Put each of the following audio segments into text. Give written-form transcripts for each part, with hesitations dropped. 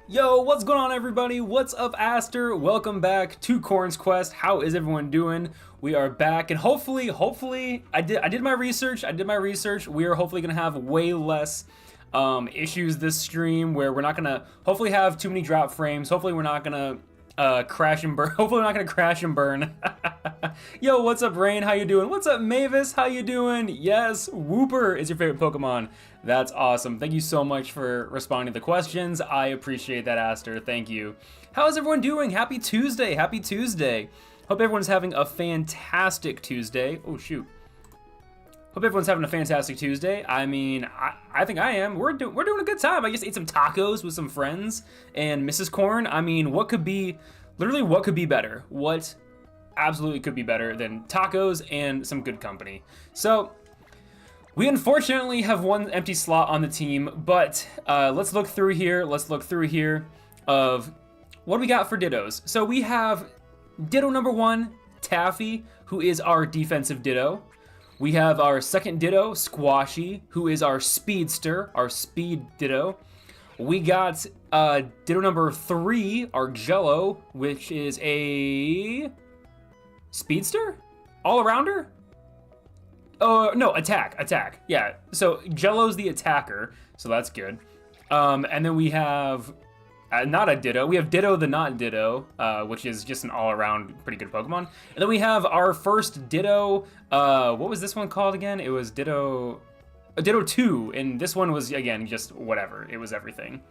Yo, what's going on everybody? What's up, Aster? Welcome back to Quoorn's Quest. How is everyone doing? We are back and hopefully I did my research. We are hopefully going to have way less issues this stream where we're not going to hopefully have too many drop frames. Hopefully we're not going to crash and burn. Hopefully we're not going to crash and burn. Yo, what's up, Rain? How you doing? What's up, Mavis? How you doing? Yes, Wooper is your favorite Pokemon. That's awesome. Thank you so much for responding to the questions. I appreciate that, Aster. Thank you. How's everyone doing? Happy Tuesday. Happy Tuesday. Hope everyone's having a fantastic Tuesday. Oh, shoot. Hope everyone's having a fantastic Tuesday. I mean, I think I am. We're doing a good time. I just ate some tacos with some friends and Mrs. Quoorn. I mean, what could be better? What absolutely could be better than tacos and some good company? So, we unfortunately have one empty slot on the team, but let's look through here. Of what do we got for Dittos. So we have Ditto number 1, Taffy, who is our defensive Ditto. We have our second Ditto, Squashy, who is our speedster, our speed Ditto. We got Ditto number 3, our Jello, which is a speedster? All-arounder? No, attack. Yeah, so Jello's the attacker, so that's good. And then we have not a Ditto. We have Ditto the not Ditto, which is just an all-around pretty good Pokemon. And then we have our first Ditto. What was this one called again? It was Ditto 2, and this one was, again, just whatever. It was everything.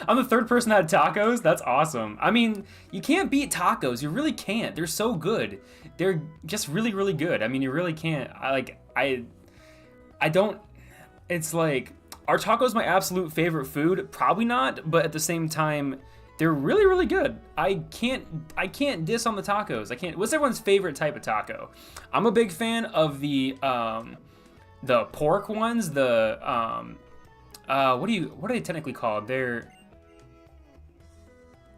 I'm the third person that had tacos. That's awesome. I mean, you can't beat tacos. You really can't. They're so good. They're just really, really good. I mean, you really can't. I don't. It's like, are tacos my absolute favorite food? Probably not. But at the same time, they're really, really good. I can't diss on the tacos. I can't. What's everyone's favorite type of taco? I'm a big fan of the pork ones. What are they technically called?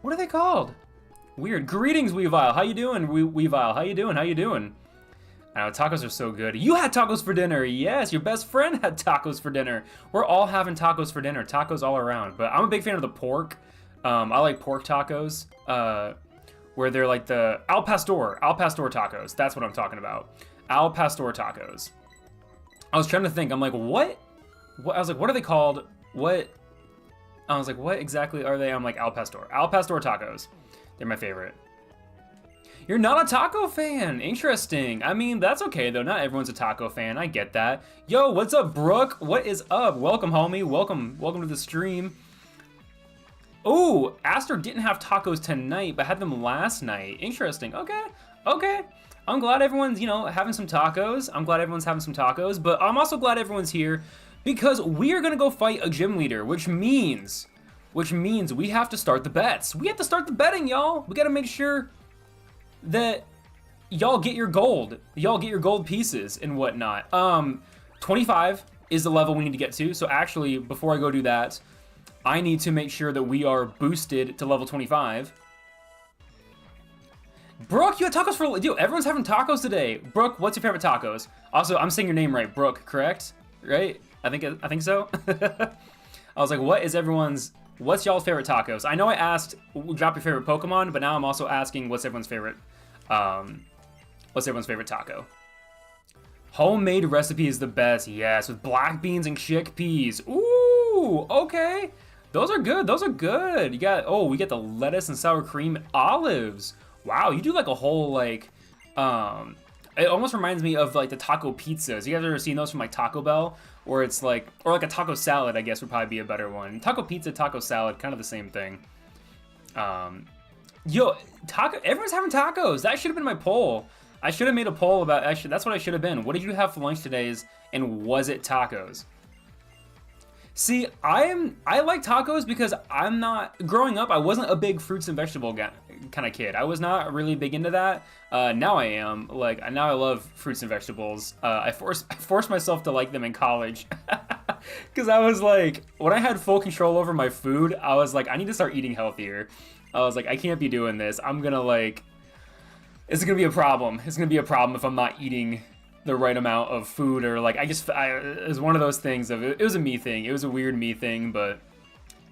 What are they called? Weird. Greetings, Weavile. How you doing, Weavile? How you doing? I know, tacos are so good. You had tacos for dinner. Yes, your best friend had tacos for dinner. We're all having tacos for dinner. Tacos all around. But I'm a big fan of the pork. I like pork tacos, where they're like the al pastor tacos. That's what I'm talking about. Al pastor tacos. I was trying to think. I'm like, what? I was like, what are they called? I was like, what exactly are they? I'm like, Al Pastor tacos. They're my favorite. You're not a taco fan. Interesting. I mean, that's okay though. Not everyone's a taco fan. I get that. Yo, what's up, Brooke? What is up? Welcome, homie. Welcome to the stream. Oh, Aster didn't have tacos tonight, but had them last night. Interesting. Okay. I'm glad everyone's, having some tacos. But I'm also glad everyone's here, because we are gonna go fight a gym leader, which means we have to start the bets. We have to start the betting, y'all. We gotta make sure that y'all get your gold. Pieces and whatnot. 25 is the level we need to get to. So actually, before I go do that, I need to make sure that we are boosted to level 25. Brooke, you had tacos for, dude, everyone's having tacos today. Brooke, what's your favorite tacos? Also, I'm saying your name right, Brooke, correct? Right? I think so. I was like, what's y'all's favorite tacos? I know I asked, drop your favorite Pokemon, but now I'm also asking what's everyone's favorite taco? Homemade recipe is the best, yes, with black beans and chickpeas. Ooh, okay. Those are good. You got, we get the lettuce and sour cream olives. Wow, you do like a whole, like, it almost reminds me of like the taco pizzas. You guys ever seen those from like Taco Bell? Or it's like, or like a taco salad, I guess would probably be a better one. Taco pizza, taco salad, kind of the same thing. Everyone's having tacos. That should have been my poll. I should have made a poll about, actually, that's what I should have been. What did you have for lunch today, and was it tacos? See, I like tacos because growing up, I wasn't a big fruits and vegetable kind of kid. I was not really big into that. Now I am. Now I love fruits and vegetables. I forced myself to like them in college. Because I was like, when I had full control over my food, I was like, I need to start eating healthier. I was like, I can't be doing this. It's gonna be a problem. It's gonna be a problem if I'm not eating the right amount of food, or like it was one of those things of it was a me thing. It was a weird me thing, but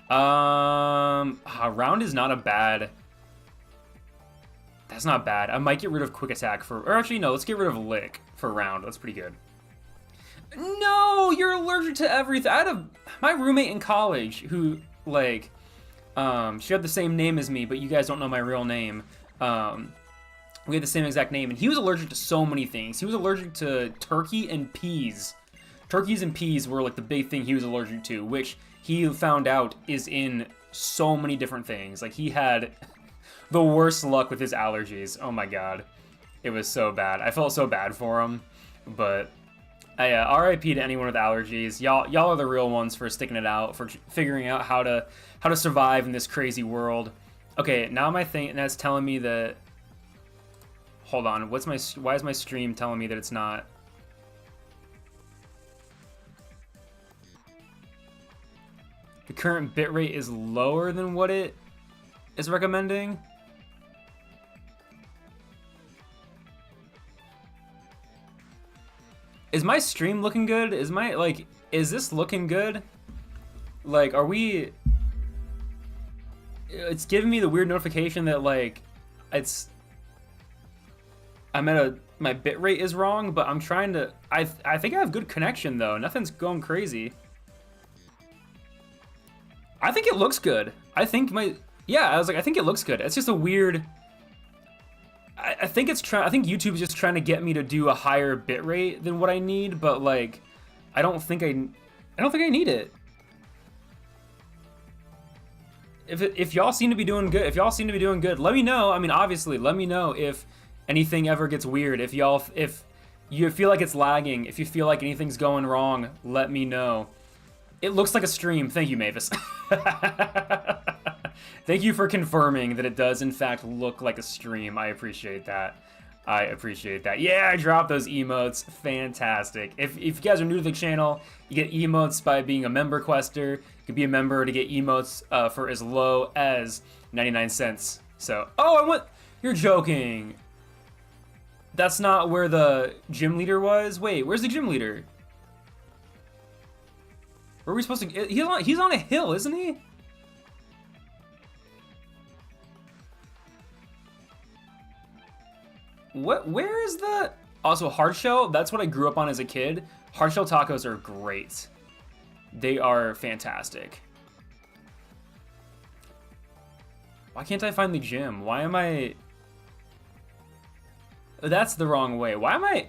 round is not a bad. That's not bad. I might get rid of quick attack or actually no, let's get rid of lick for round. That's pretty good. No, you're allergic to everything. I had my roommate in college who like, she had the same name as me, but you guys don't know my real name. We had the same exact name, and he was allergic to so many things. He was allergic to turkey and peas. Turkeys and peas were like the big thing he was allergic to, which he found out is in so many different things. Like he had the worst luck with his allergies. Oh my god. It was so bad. I felt so bad for him, but RIP to anyone with allergies. Y'all are the real ones for sticking it out, for figuring out how to survive in this crazy world. Okay, now my thing that's telling me that. Hold on, why is my stream telling me that it's not? The current bitrate is lower than what it is recommending. Is my stream looking good? Is this looking good? Like, are we... It's giving me the weird notification that, like, my bitrate is wrong, but I'm trying to... I think I have good connection, though. Nothing's going crazy. I think it looks good. I think I think it looks good. It's just a weird... I think YouTube is just trying to get me to do a higher bitrate than what I need, but like, I don't think I need it. If y'all seem to be doing good, let me know. I mean, obviously, let me know if anything ever gets weird. If you feel like it's lagging, if you feel like anything's going wrong, let me know. It looks like a stream. Thank you, Mavis. Thank you for confirming that it does, in fact, look like a stream. I appreciate that. Yeah, I dropped those emotes. Fantastic. If you guys are new to the channel, you get emotes by being a member quester. You can be a member to get emotes for as low as 99 cents. So, you're joking. That's not where the gym leader was? Wait, where's the gym leader? Where are we supposed to... He's on a hill, isn't he? Where is the... Also, hardshell, that's what I grew up on as a kid. Hardshell tacos are great. They are fantastic. Why can't I find the gym? Why am I... That's the wrong way. Why am I...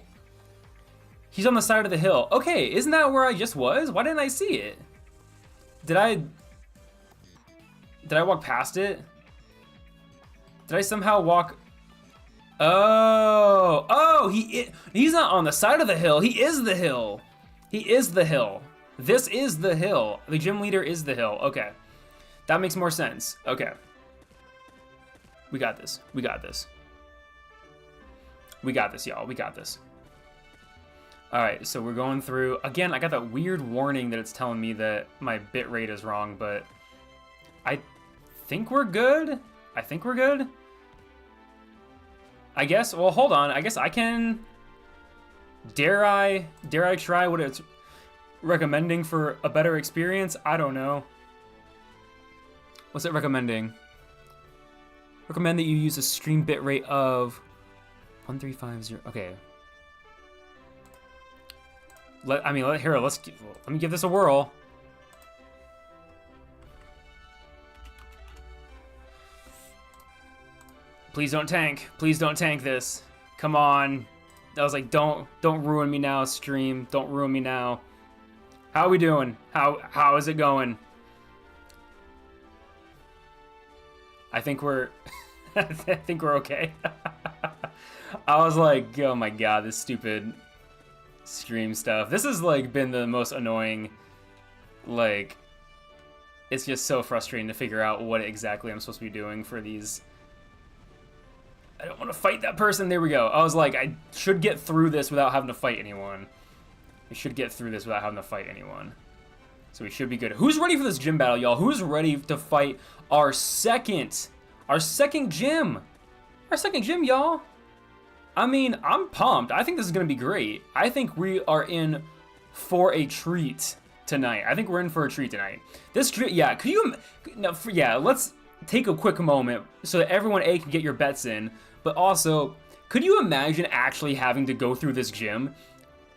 He's on the side of the hill. Okay, isn't that where I just was? Why didn't I see it? Did I walk past it? Did I somehow walk... Oh, he's not on the side of the hill. He is the hill. He is the hill. This is the hill. The gym leader is the hill. Okay. That makes more sense. Okay. We got this. We got this. We got this, y'all. We got this. All right, so we're going through. Again, I got that weird warning that it's telling me that my bit rate is wrong, but I think we're good. I think we're good. I guess, well, hold on. I guess I can, dare I try what it's recommending for a better experience? I don't know. What's it recommending? Recommend that you use a stream bitrate of 1350. Okay. Let me give this a whirl. Please don't tank. Please don't tank this. Come on. I was like, don't ruin me now, stream. Don't ruin me now. How are we doing? How is it going? I think we're I think we're okay. I was like, oh my god, this stupid stream stuff. This has like been the most annoying, like, it's just so frustrating to figure out what exactly I'm supposed to be doing for these. I don't want to fight that person. There we go. I was like, I should get through this without having to fight anyone. We should get through this without having to fight anyone. So we should be good. Who's ready for this gym battle, y'all? Who's ready to fight our second gym? Our second gym, y'all. I mean, I'm pumped. I think this is gonna be great. I think we are in for a treat tonight. I think we're in for a treat tonight. This treat, yeah. Could you? No, yeah. Let's take a quick moment so that everyone A can get your bets in, but also, could you imagine actually having to go through this gym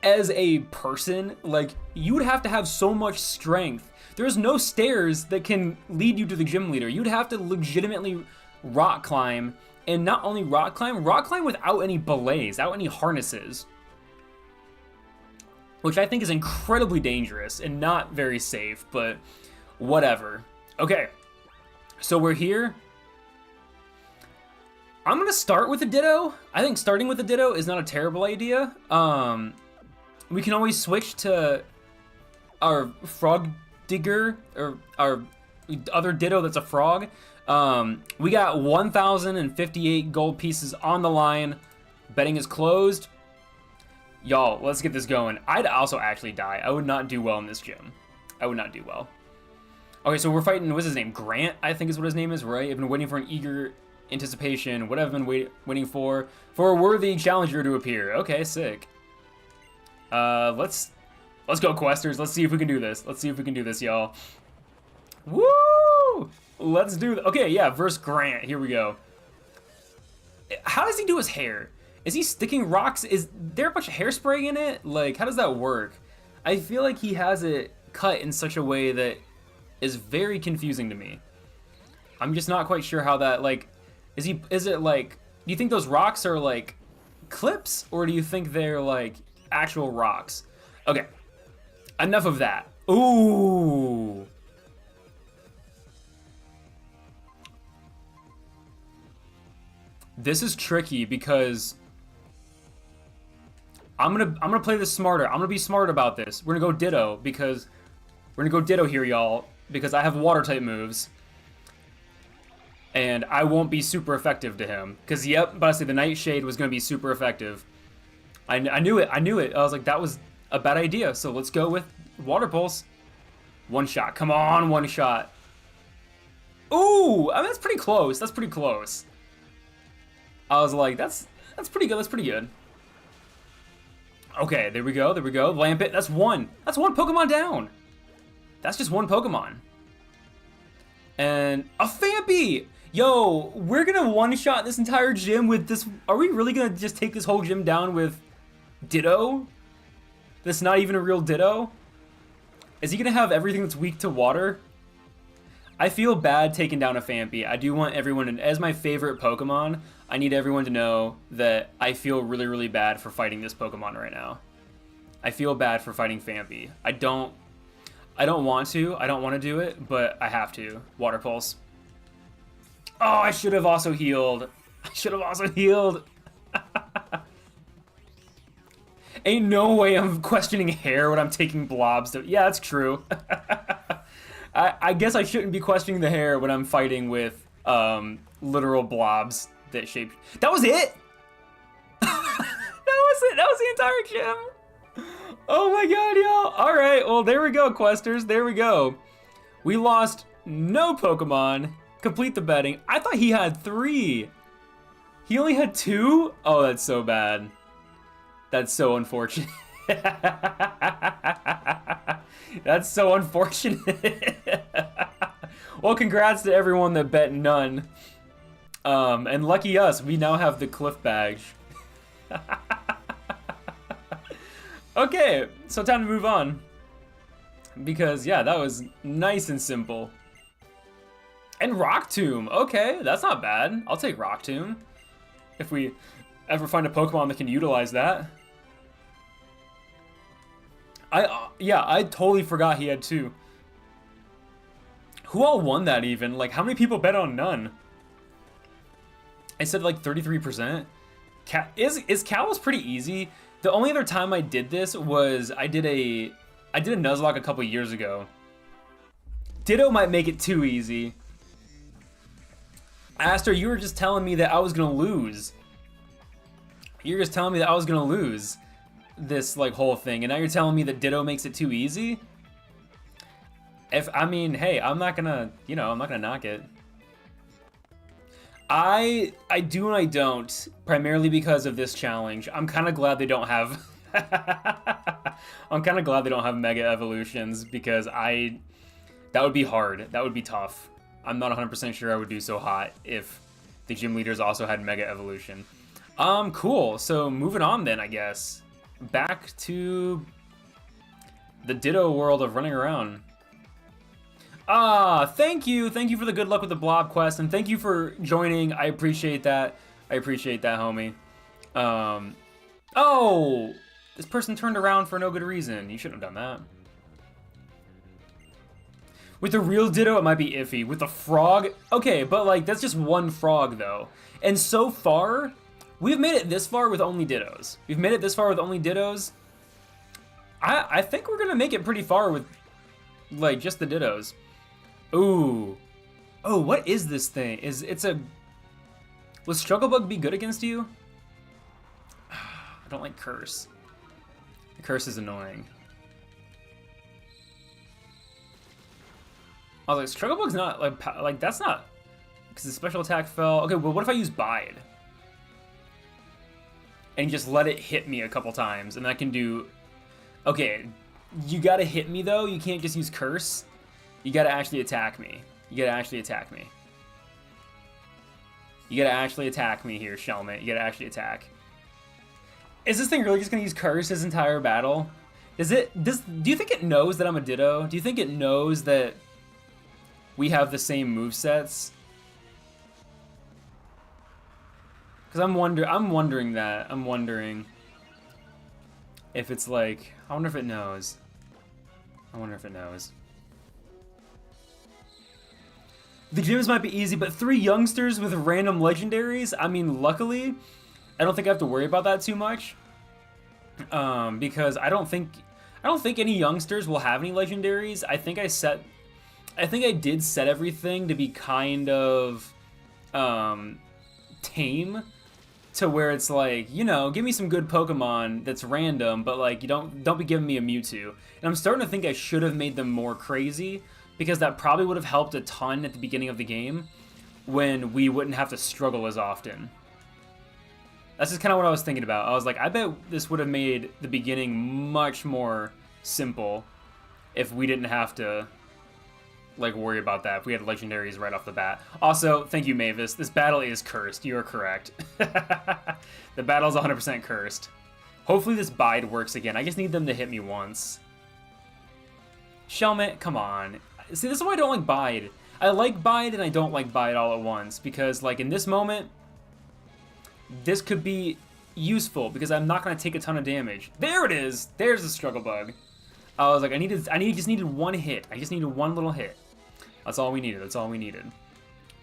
as a person? Like, you would have to have so much strength. There's no stairs that can lead you to the gym leader. You'd have to legitimately rock climb, and not only rock climb without any belays, without any harnesses, which I think is incredibly dangerous and not very safe, but whatever. Okay, so we're here. I'm gonna start with a Ditto. I think starting with a Ditto is not a terrible idea. We can always switch to our frog digger, or our other Ditto that's a frog. We got 1,058 gold pieces on the line. Betting is closed. Y'all, let's get this going. I'd also actually die. I would not do well in this gym. I would not do well. Okay, so we're fighting, what's his name? Grant, I think is what his name is, right? I've been waiting for an eager anticipation. What have I been waiting for? For a worthy challenger to appear. Okay, sick. Let's go, questers. Let's see if we can do this. Let's see if we can do this, y'all. Woo! Let's do it. Okay, yeah, versus Grant. Here we go. How does he do his hair? Is he sticking rocks? Is there a bunch of hairspray in it? Like, how does that work? I feel like he has it cut in such a way that is very confusing to me. I'm just not quite sure how that, like, is it like, do you think those rocks are like clips, or do you think they're like actual rocks? Okay, enough of that. Ooh. This is tricky because I'm gonna play this smarter. I'm gonna be smart about this. We're gonna go Ditto because we're gonna go Ditto here, y'all, because I have water type moves. And I won't be super effective to him. Because, yep, but I say the Nightshade was going to be super effective. I knew it. I knew it. I was like, that was a bad idea. So let's go with Water Pulse. One shot. Come on, one shot. Ooh, I mean, that's pretty close. That's pretty close. I was like, that's pretty good. That's pretty good. Okay, there we go. There we go. Lampet. That's one. That's one Pokemon down. That's just one Pokemon. And a Fampy! Yo, we're gonna one-shot this entire gym with this. Are we really gonna just take this whole gym down with Ditto? That's not even a real Ditto? Is he gonna have everything that's weak to water? I feel bad taking down a Fampy. I do want everyone, and as my favorite Pokemon, I need everyone to know that I feel really, really bad for fighting this Pokemon right now. I feel bad for fighting Fampy. I don't want to. I don't want to do it, but I have to. Water Pulse. Oh, I should have also healed. I should have also healed. Ain't no way I'm questioning hair when I'm taking blobs. Yeah, that's true. I guess I shouldn't be questioning the hair when I'm fighting with literal blobs that shape. That was it? That was it. That was the entire gym. Oh my god, y'all. Alright, well, there we go, questers. There we go. We lost no Pokemon. Complete the betting. I thought he had 3. He only had 2? Oh, that's so bad. That's so unfortunate. That's so unfortunate. Well, congrats to everyone that bet none. And lucky us, we now have the Cliff Badge. Okay, so time to move on. Because, yeah, that was nice and simple. And Rock Tomb. Okay, that's not bad. I'll take Rock Tomb. If we ever find a Pokemon that can utilize that. Yeah, I totally forgot he had 2. Who all won that even? Like, how many people bet on none? I said like 33%. Is Kalos pretty easy? The only other time I did this was I did a Nuzlocke a couple years ago. Ditto might make it too easy. Aster, you were just telling me that I was gonna lose. You were just telling me that I was gonna lose this like whole thing, and now you're telling me that Ditto makes it too easy? I mean, hey, I'm not gonna, I'm not gonna knock it. I do and I don't, primarily because of this challenge. I'm kind of glad they don't have I'm kind of glad they don't have mega evolutions because that would be hard. That would be tough. I'm not 100% sure I would do so hot if the gym leaders also had mega evolution. Cool. So moving on then, I guess. Back to the Ditto world of running around. Thank you. Thank you for the good luck with the blob quest, and thank you for joining. I appreciate that. I appreciate that, homie. Oh! This person turned around for no good reason. You shouldn't have done that. With the real Ditto, it might be iffy. With the frog, okay, but like, that's just one frog, though. And so far, we've made it this far with only Dittos. We've made it this far with only Dittos. I think we're gonna make it pretty far with, like, just the Dittos. Ooh. Oh, what is this thing? Will Strugglebug be good against you? I don't like Curse. The Curse is annoying. I was like, Strugglebug's not, like that's not, because the special attack fell. Okay, well, what if I use Bide? And just let it hit me a couple times, and I can do, okay, you gotta hit me though, you can't just use Curse. You gotta actually attack me. You gotta actually attack me. You gotta actually attack me here, Shelmet. You gotta actually attack. Is this thing really just gonna use Curse his entire battle? Do you think it knows that I'm a Ditto? Do you think it knows that we have the same movesets? Because I'm wondering that. I'm wondering if it's like, I wonder if it knows. I wonder if it knows. The gyms might be easy, but 3 youngsters with random legendaries? I mean, luckily, I don't think I have to worry about that too much. Because I don't think any youngsters will have any legendaries. I think I did set everything to be kind of tame, to where it's like, you know, give me some good Pokemon that's random, but like, you don't be giving me a Mewtwo. And I'm starting to think I should have made them more crazy, because that probably would have helped a ton at the beginning of the game when we wouldn't have to struggle as often. That's just kind of what I was thinking about. I was like, I bet this would have made the beginning much more simple if we didn't have to like worry about that, if we had legendaries right off the bat. Also, thank you, Mavis. This battle is cursed. You are correct. The battle is 100% cursed. Hopefully this Bide works again. I just need them to hit me once. Shelmet, come on. See, this is why I don't like Bide. I like Bide and I don't like Bide all at once, because like in this moment, this could be useful because I'm not going to take a ton of damage. There it is. There's the Struggle Bug. I was like, just needed one hit. I just needed one little hit. That's all we needed. That's all we needed.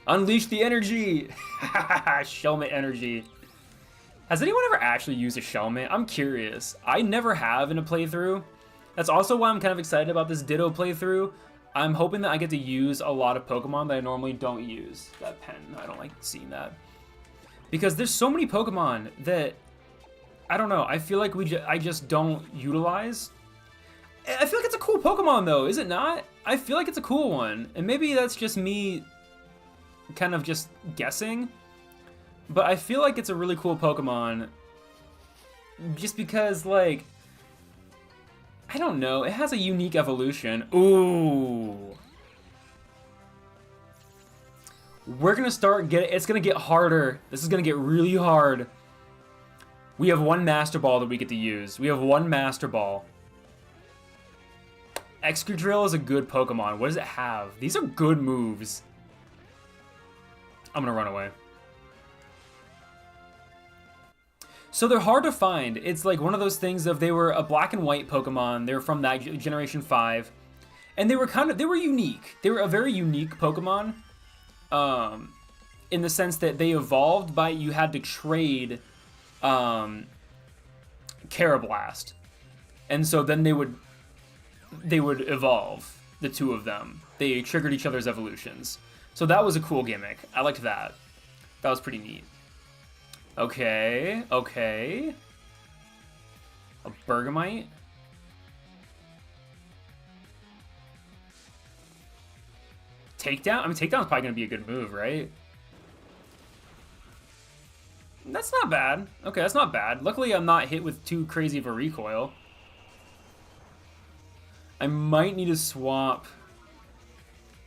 Unleash the energy. Shelmet energy. Has anyone ever actually used a Shelmet? I'm curious. I never have in a playthrough. That's also why I'm kind of excited about this Ditto playthrough. I'm hoping that I get to use a lot of Pokemon that I normally don't use. That pen, I don't like seeing that. Because there's so many Pokemon that, I don't know, I feel like I just don't utilize. I feel like it's a cool Pokemon though, is it not? I feel like it's a cool one. And maybe that's just me kind of just guessing. But I feel like it's a really cool Pokemon just because, like, I don't know, it has a unique evolution. Ooh. We're gonna start it's gonna get harder. This is gonna get really hard. We have one Master Ball that we get to use. We have one Master Ball. Excadrill is a good Pokemon. What does it have? These are good moves. I'm gonna run away. So they're hard to find. It's like one of those things of they were a black and white Pokemon. They're from that Generation 5. And they were unique. They were a very unique Pokemon. In the sense that they evolved by, you had to trade Carablast. And so then they would evolve, the two of them. They triggered each other's evolutions. So that was a cool gimmick. I liked that. That was pretty neat. Okay, okay. A Bergamite. Takedown? I mean, Takedown's probably going to be a good move, right? That's not bad. Okay, that's not bad. Luckily, I'm not hit with too crazy of a recoil. I might need to swap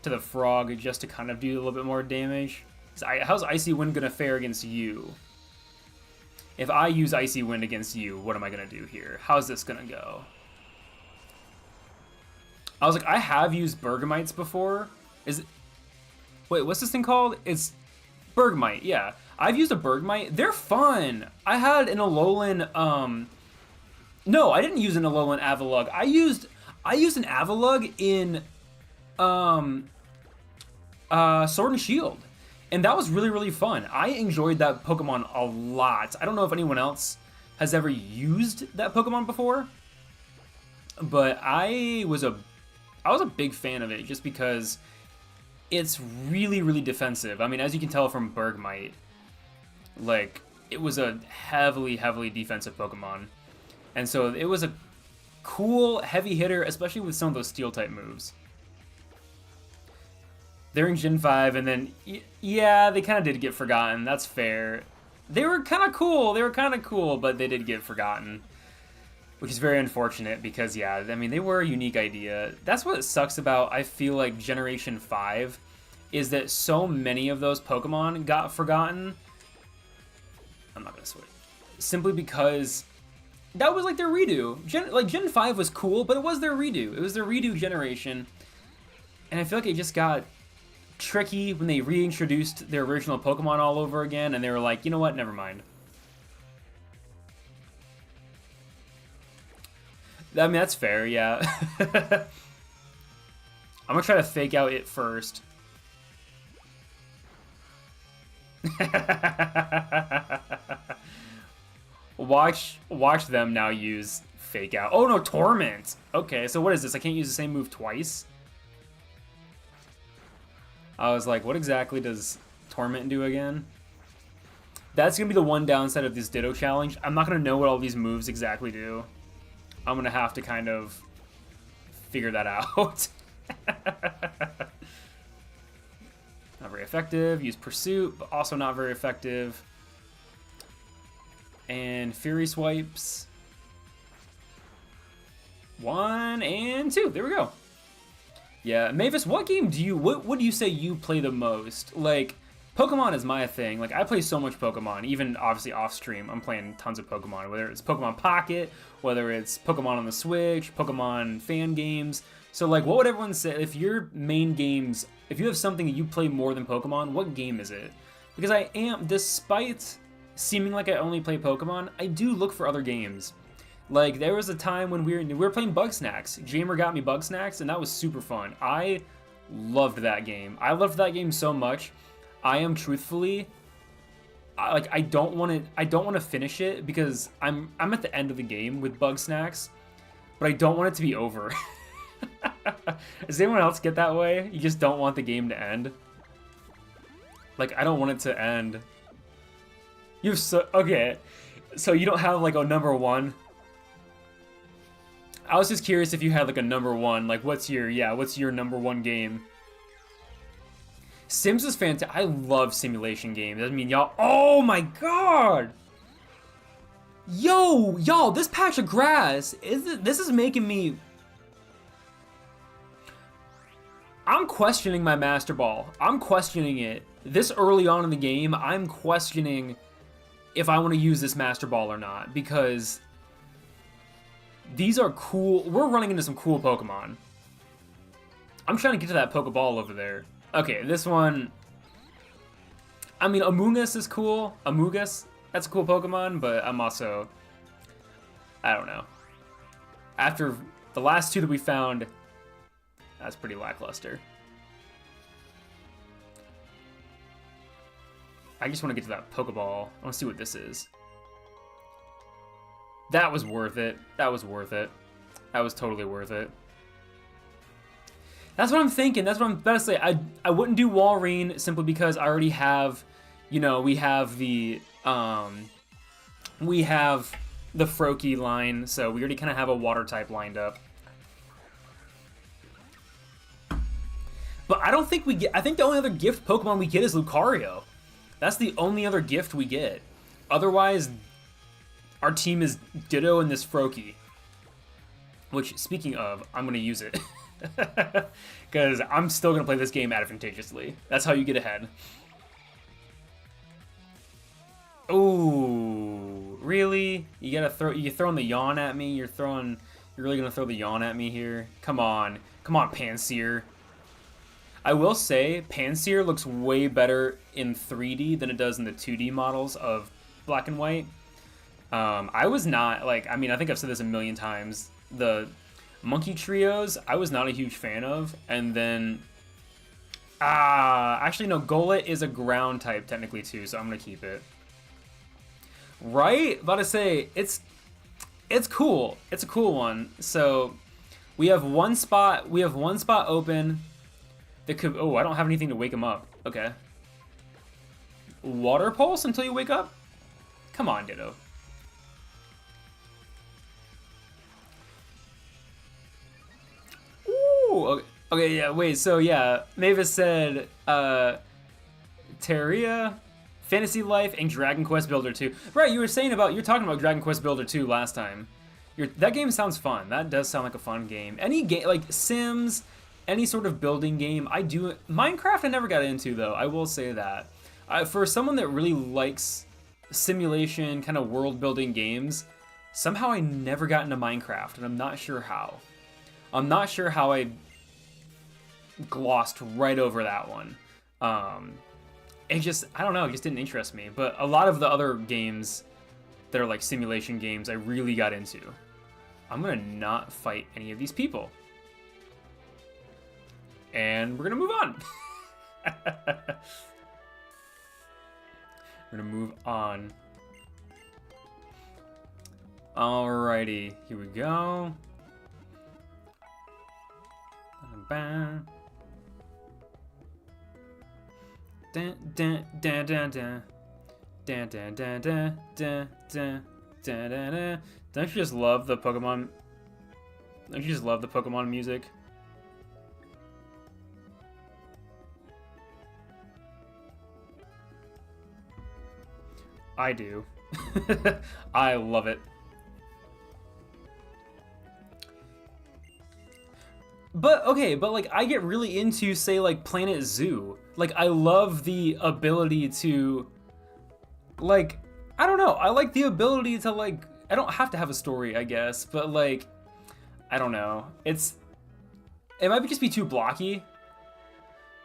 to the frog just to kind of do a little bit more damage. How's Icy Wind gonna fare against you? If I use Icy Wind against you, what am I gonna do here? How's this gonna go? I was like, I have used Bergamites before. Wait, what's this thing called? It's Bergmite, yeah. I've used a Bergmite. They're fun. I had an Alolan, no, I didn't use an Alolan Avalugg. I used an Avalugg in Sword and Shield. And that was really, really fun. I enjoyed that Pokemon a lot. I don't know if anyone else has ever used that Pokemon before, but I was a big fan of it just because it's really, really defensive. I mean, as you can tell from Bergmite, like, it was a heavily, heavily defensive Pokemon. And so it was a cool, heavy hitter, especially with some of those Steel-type moves. They're in Gen 5, and then, yeah, they kind of did get forgotten. That's fair. They were kind of cool, but they did get forgotten, which is very unfortunate because, yeah, I mean, they were a unique idea. That's what sucks about, I feel like, Generation 5, is that so many of those Pokemon got forgotten. I'm not going to switch. Simply because that was like their redo. Gen 5 was cool, but it was their redo. It was their redo generation. And I feel like it just got tricky when they reintroduced their original Pokemon all over again, and they were like, you know what, never mind. I mean, that's fair, yeah. I'm gonna try to fake out it first. Watch them now use fake out. Oh no, Torment! Okay, so what is this? I can't use the same move twice? I was like, what exactly does Torment do again? That's going to be the one downside of this Ditto challenge. I'm not going to know what all these moves exactly do. I'm going to have to kind of figure that out. Not very effective. Use Pursuit, but also not very effective. And Fury Swipes. 1 and 2. There we go. Yeah, Mavis, what game do you, what do you say you play the most? Like, Pokemon is my thing. Like, I play so much Pokemon, even obviously off stream, I'm playing tons of Pokemon, whether it's Pokemon Pocket, whether it's Pokemon on the Switch, Pokemon fan games. So, like, what would everyone say, if your main games, if you have something that you play more than Pokemon, what game is it? Because I am, despite seeming like I only play Pokemon, I do look for other games. Like, there was a time when we were playing Bugsnax. Jamer got me Bugsnax, and that was super fun. I loved that game. I loved that game so much. I am truthfully, I don't want to finish it because I'm at the end of the game with Bugsnax, but I don't want it to be over. Does anyone else get that way? You just don't want the game to end? Like, I don't want it to end. Okay, so you don't have like a number one. I was just curious if you had like a number one. Like, what's your number one game? Sims is fantastic. I love simulation games. I mean, y'all. Oh my god! Yo, y'all, this patch of grass this is making me. I'm questioning my Master Ball. I'm questioning it. This early on in the game, I'm questioning if I want to use this Master Ball or not, because these are cool. We're running into some cool Pokemon. I'm trying to get to that Pokeball over there. Okay, this one, I mean, Amoonguss is cool. Amoonguss, that's a cool Pokemon, but I'm also, I don't know. After the last two that we found, that's pretty lackluster. I just want to get to that Pokeball. I want to see what this is. That was worth it. That was worth it. That was totally worth it. That's what I'm thinking. That's what I'm about to say. I wouldn't do Walrein simply because I already have, you know, we have the Froakie line, so we already kind of have a water type lined up. But I don't think we get, I think the only other gift Pokemon we get is Lucario. That's the only other gift we get. Otherwise, our team is Ditto and this Froakie. Which, speaking of, I'm going to use it. Because I'm still going to play this game advantageously. That's how you get ahead. Ooh, really? You're throwing the yawn at me? You're really going to throw the yawn at me here? Come on. Come on, Pansear. I will say, Pansear looks way better in 3D than it does in the 2D models of Black and White. I was not, like, I mean, I think I've said this a million times. The Monkey Trios, I was not a huge fan of. And then, actually, no, Golett is a ground type technically too, so I'm going to keep it. Right? About to say, it's cool. It's a cool one. So, we have one spot open. That could, oh, I don't have anything to wake him up. Okay. Water Pulse until you wake up? Come on, Ditto. Ooh, okay, yeah, wait, so yeah, Mavis said, Terraria, Fantasy Life, and Dragon Quest Builder 2. Right, you're talking about Dragon Quest Builder 2 last time. That game sounds fun. That does sound like a fun game. Any game, like Sims, any sort of building game, I do. Minecraft I never got into, though, I will say that. For someone that really likes simulation, kind of world-building games, somehow I never got into Minecraft, and I'm not sure how. I'm not sure how I glossed right over that one. It just, I don't know, it just didn't interest me. But a lot of the other games that are like simulation games, I really got into. I'm gonna not fight any of these people. And we're gonna move on. We're gonna move on. Alrighty, here we go. Dun, dun, dun, dun, dun, dun. Dun, dun, dun, dun, dun, dun, dun, dun, dun. Don't you just love the Pokemon? Don't you just love the Pokemon music? I do. I love it. But, okay, but, like, I get really into, say, like, Planet Zoo. Like, I love the ability to, like, I don't know. I like the ability to, like, I don't have to have a story, I guess. But, like, I don't know. It might just be too blocky.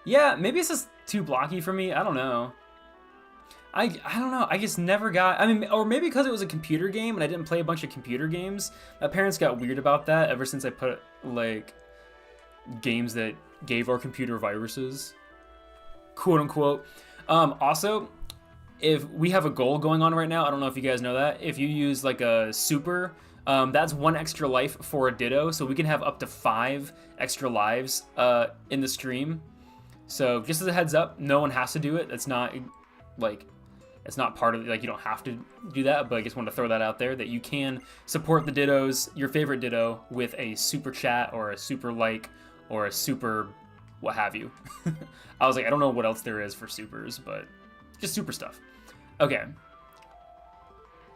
Yeah, maybe it's just too blocky for me. I don't know. I don't know. I just never got, I mean, or maybe because it was a computer game and I didn't play a bunch of computer games. My parents got weird about that ever since I put, like, games that gave our computer viruses, quote unquote. Also, if we have a goal going on right now, I don't know if you guys know that, if you use like a super, that's 1 extra life for a Ditto, so we can have up to 5 extra lives in the stream. So just as a heads up, no one has to do it. It's not like, it's not part of, like, you don't have to do that, but I just want to throw that out there, that you can support the Dittos, your favorite Ditto, with a super chat or a super like or a super what have you. I was like, I don't know what else there is for supers, but just super stuff. Okay.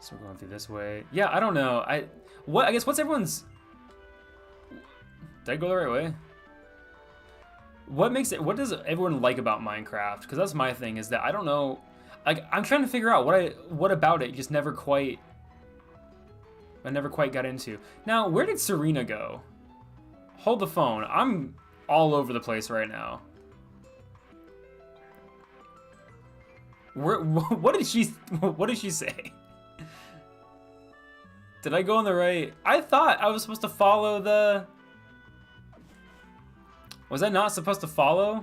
So we're going through this way. Yeah, I don't know. I guess what's everyone's... Did I go the right way? What does everyone like about Minecraft? Because that's my thing, is that I don't know. Like, I'm trying to figure out what about it just I never quite got into. Now, where did Serena go? Hold the phone. I'm all over the place right now. What did she say? Did I go on the right? I thought I was supposed to follow the... Was I not supposed to follow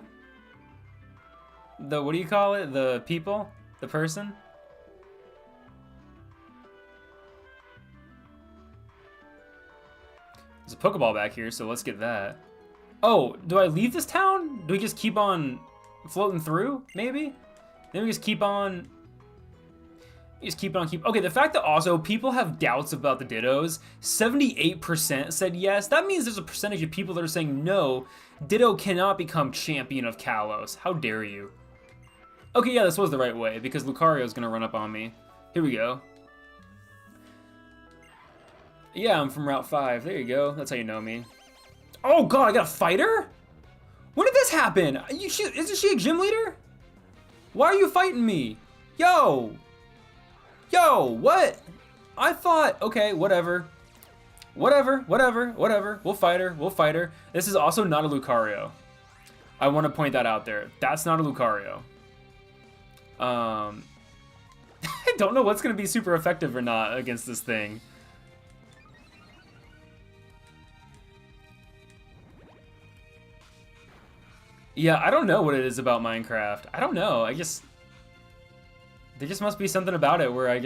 the, what do you call it? The people? The person? There's a Pokeball back here, so let's get that. Oh, do I leave this town? Do we just keep on floating through, maybe? Then we just keep on... Okay, the fact that also people have doubts about the Dittos, 78% said yes. That means there's a percentage of people that are saying no, Ditto cannot become champion of Kalos. How dare you? Okay, yeah, this was the right way, because Lucario's gonna run up on me. Here we go. Yeah, I'm from Route 5. There you go. That's how you know me. Oh god, I got a fighter? When did this happen? Isn't she a gym leader? Why are you fighting me? Yo! Yo, what? I thought, okay, whatever. Whatever. We'll fight her. We'll fight her. This is also not a Lucario. I want to point that out there. That's not a Lucario. I don't know what's going to be super effective or not against this thing. Yeah, I don't know what it is about Minecraft. I don't know. There just must be something about it where I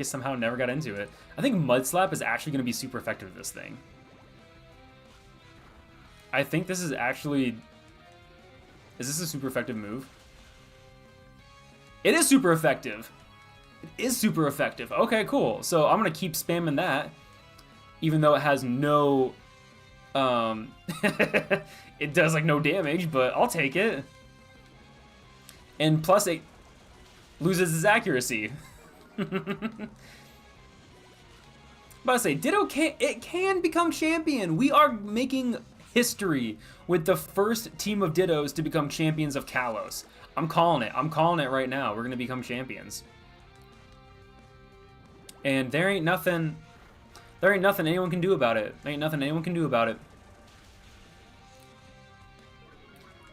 somehow never got into it. I think Mud Slap is actually going to be super effective with this thing. I think this is actually... Is this a super effective move? It is super effective. It is super effective. Okay, cool. So I'm going to keep spamming that. Even though it has no... it does like no damage, but I'll take it. And plus it loses its accuracy. About to say, Ditto can become champion. We are making history with the first team of Dittos to become champions of Kalos. I'm calling it. I'm calling it right now. We're gonna become champions. And there ain't nothing anyone can do about it. There ain't nothing anyone can do about it.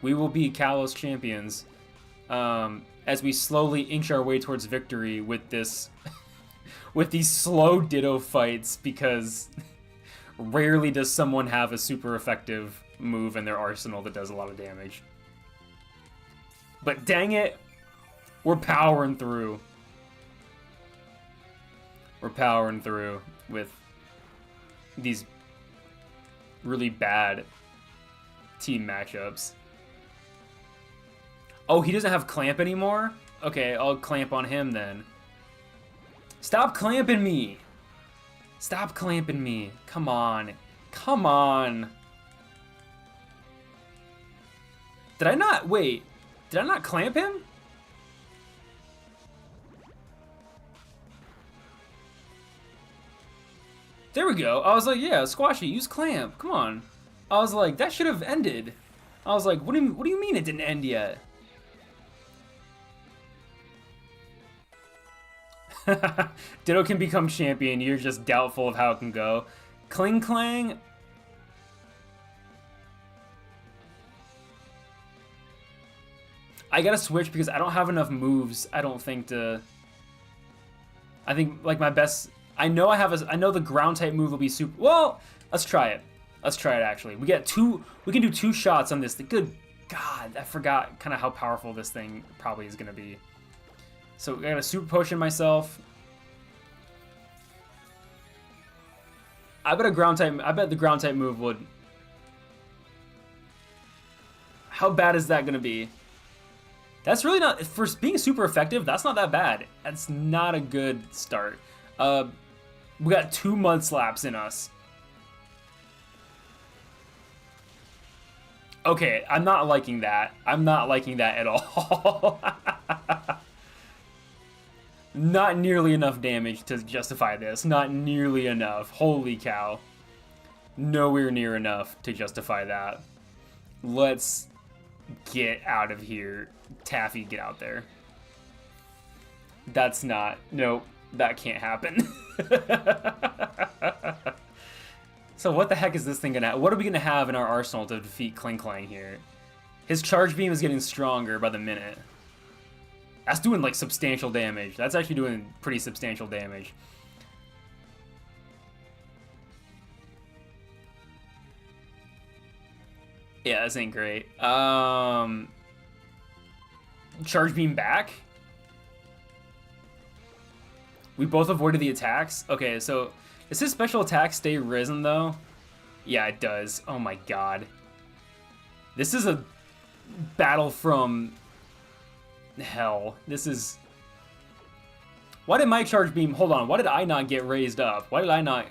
We will be Kalos champions as we slowly inch our way towards victory with this, with these slow Ditto fights, because rarely does someone have a super effective move in their arsenal that does a lot of damage. But dang it, we're powering through. We're powering through with these really bad team matchups. Oh, he doesn't have clamp anymore? Okay, I'll clamp on him then. Stop clamping me! Stop clamping me. Come on. Come on. Did I not... Wait. Did I not clamp him? There we go. I was like, yeah, Squashy, use clamp. Come on. I was like, that should have ended. I was like, what do you mean it didn't end yet? Ditto can become champion. You're just doubtful of how it can go. Kling Clang. I gotta switch because I don't have enough moves, I don't think, to... I think, like, my best... I know the ground type move will be super... Well, let's try it. Let's try it, actually. We can do 2 shots on this thing. Good God, I forgot kind of how powerful this thing probably is gonna be. So I gotta super potion myself. I bet the ground type move would... How bad is that gonna be? That's really not... For being super effective, that's not that bad. That's not a good start. We got 2 Mud Slaps in us. Okay, I'm not liking that. I'm not liking that at all. Not nearly enough damage to justify this. Not nearly enough. Holy cow. Nowhere near enough to justify that. Let's get out of here. Taffy, get out there. That's not... Nope. That can't happen. So what the heck is this thing gonna... What are we gonna have in our arsenal to defeat Kling Clang here? His charge beam is getting stronger by the minute. That's doing, like, substantial damage. That's actually doing pretty substantial damage. Yeah, this ain't great. Charge beam back? We both avoided the attacks? Okay, so... Does his special attack stay risen, though? Yeah, it does. Oh my god. This is a battle from... hell. This is... Why did my charge beam... Hold on, why did I not get raised up? Why did I not...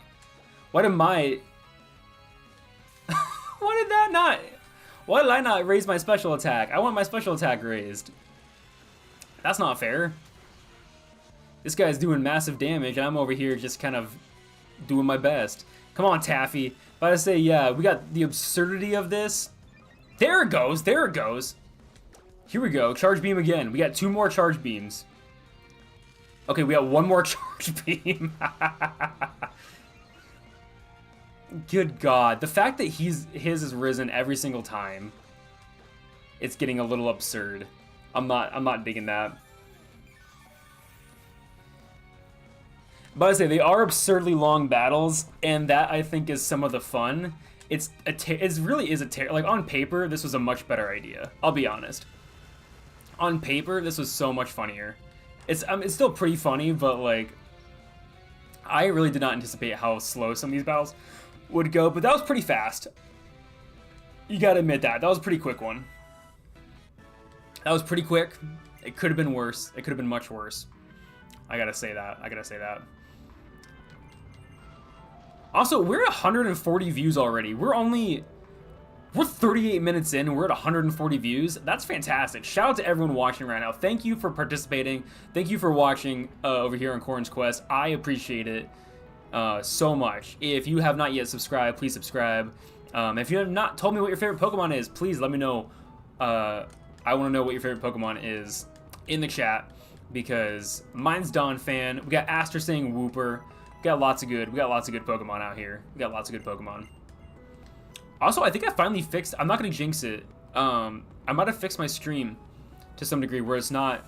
Why did my... Why did that not... Why did I not raise my special attack? I want my special attack raised. That's not fair. This guy's doing massive damage, and I'm over here just kind of doing my best. Come on, Taffy. But I say, yeah, we got the absurdity of this. There it goes. There it goes. Here we go. Charge beam again. We got 2 more charge beams. Okay, we got 1 more charge beam. Good God. The fact that his is risen every single time, it's getting a little absurd. I'm not digging that. But I say they are absurdly long battles, and that I think is some of the fun. It really is like on paper, this was a much better idea. I'll be honest. On paper, this was so much funnier. It's still pretty funny, but like I really did not anticipate how slow some of these battles would go. But that was pretty fast. You gotta admit that was a pretty quick one. That was pretty quick. It could have been worse. It could have been much worse. I gotta say that. I gotta say that. Also, we're at 140 views already. We're 38 minutes in and we're at 140 views. That's fantastic. Shout out to everyone watching right now. Thank you for participating. Thank you for watching over here on Quoorn's Quest. I appreciate it so much. If you have not yet subscribed, please subscribe. If you have not told me what your favorite Pokemon is, please let me know. I want to know what your favorite Pokemon is in the chat, because mine's Don Fan. We got Aster saying Wooper. We got lots of good Pokemon out here. We got lots of good Pokemon. Also, I think I finally fixed, I'm not gonna jinx it. I might have fixed my stream to some degree where it's not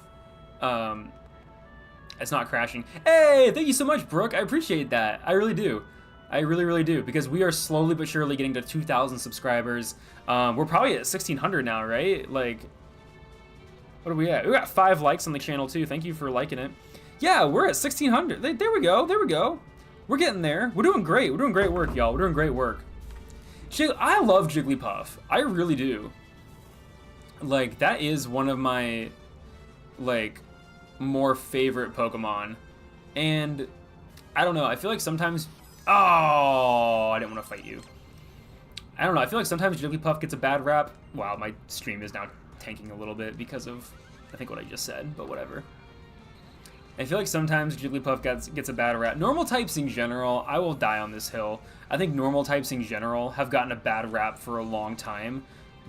crashing. Hey, thank you so much, Brooke. I appreciate that. I really do. I really, really do, because we are slowly but surely getting to 2,000 subscribers. We're probably at 1,600 now, right? Like, what are we at? We got 5 likes on the channel too. Thank you for liking it. Yeah, we're at 1,600. There we go. There we go. We're getting there. We're doing great. We're doing great work, y'all. We're doing great work. I love Jigglypuff. I really do. Like, that is one of my, like, more favorite Pokemon. And, I don't know. I feel like sometimes... Oh, I didn't want to fight you. I don't know. I feel like sometimes Jigglypuff gets a bad rap. Wow, my stream is now tanking a little bit because of, I think, what I just said, but whatever. I feel like sometimes Jigglypuff gets a bad rap. Normal types in general, I will die on this hill. I think normal types in general have gotten a bad rap for a long time,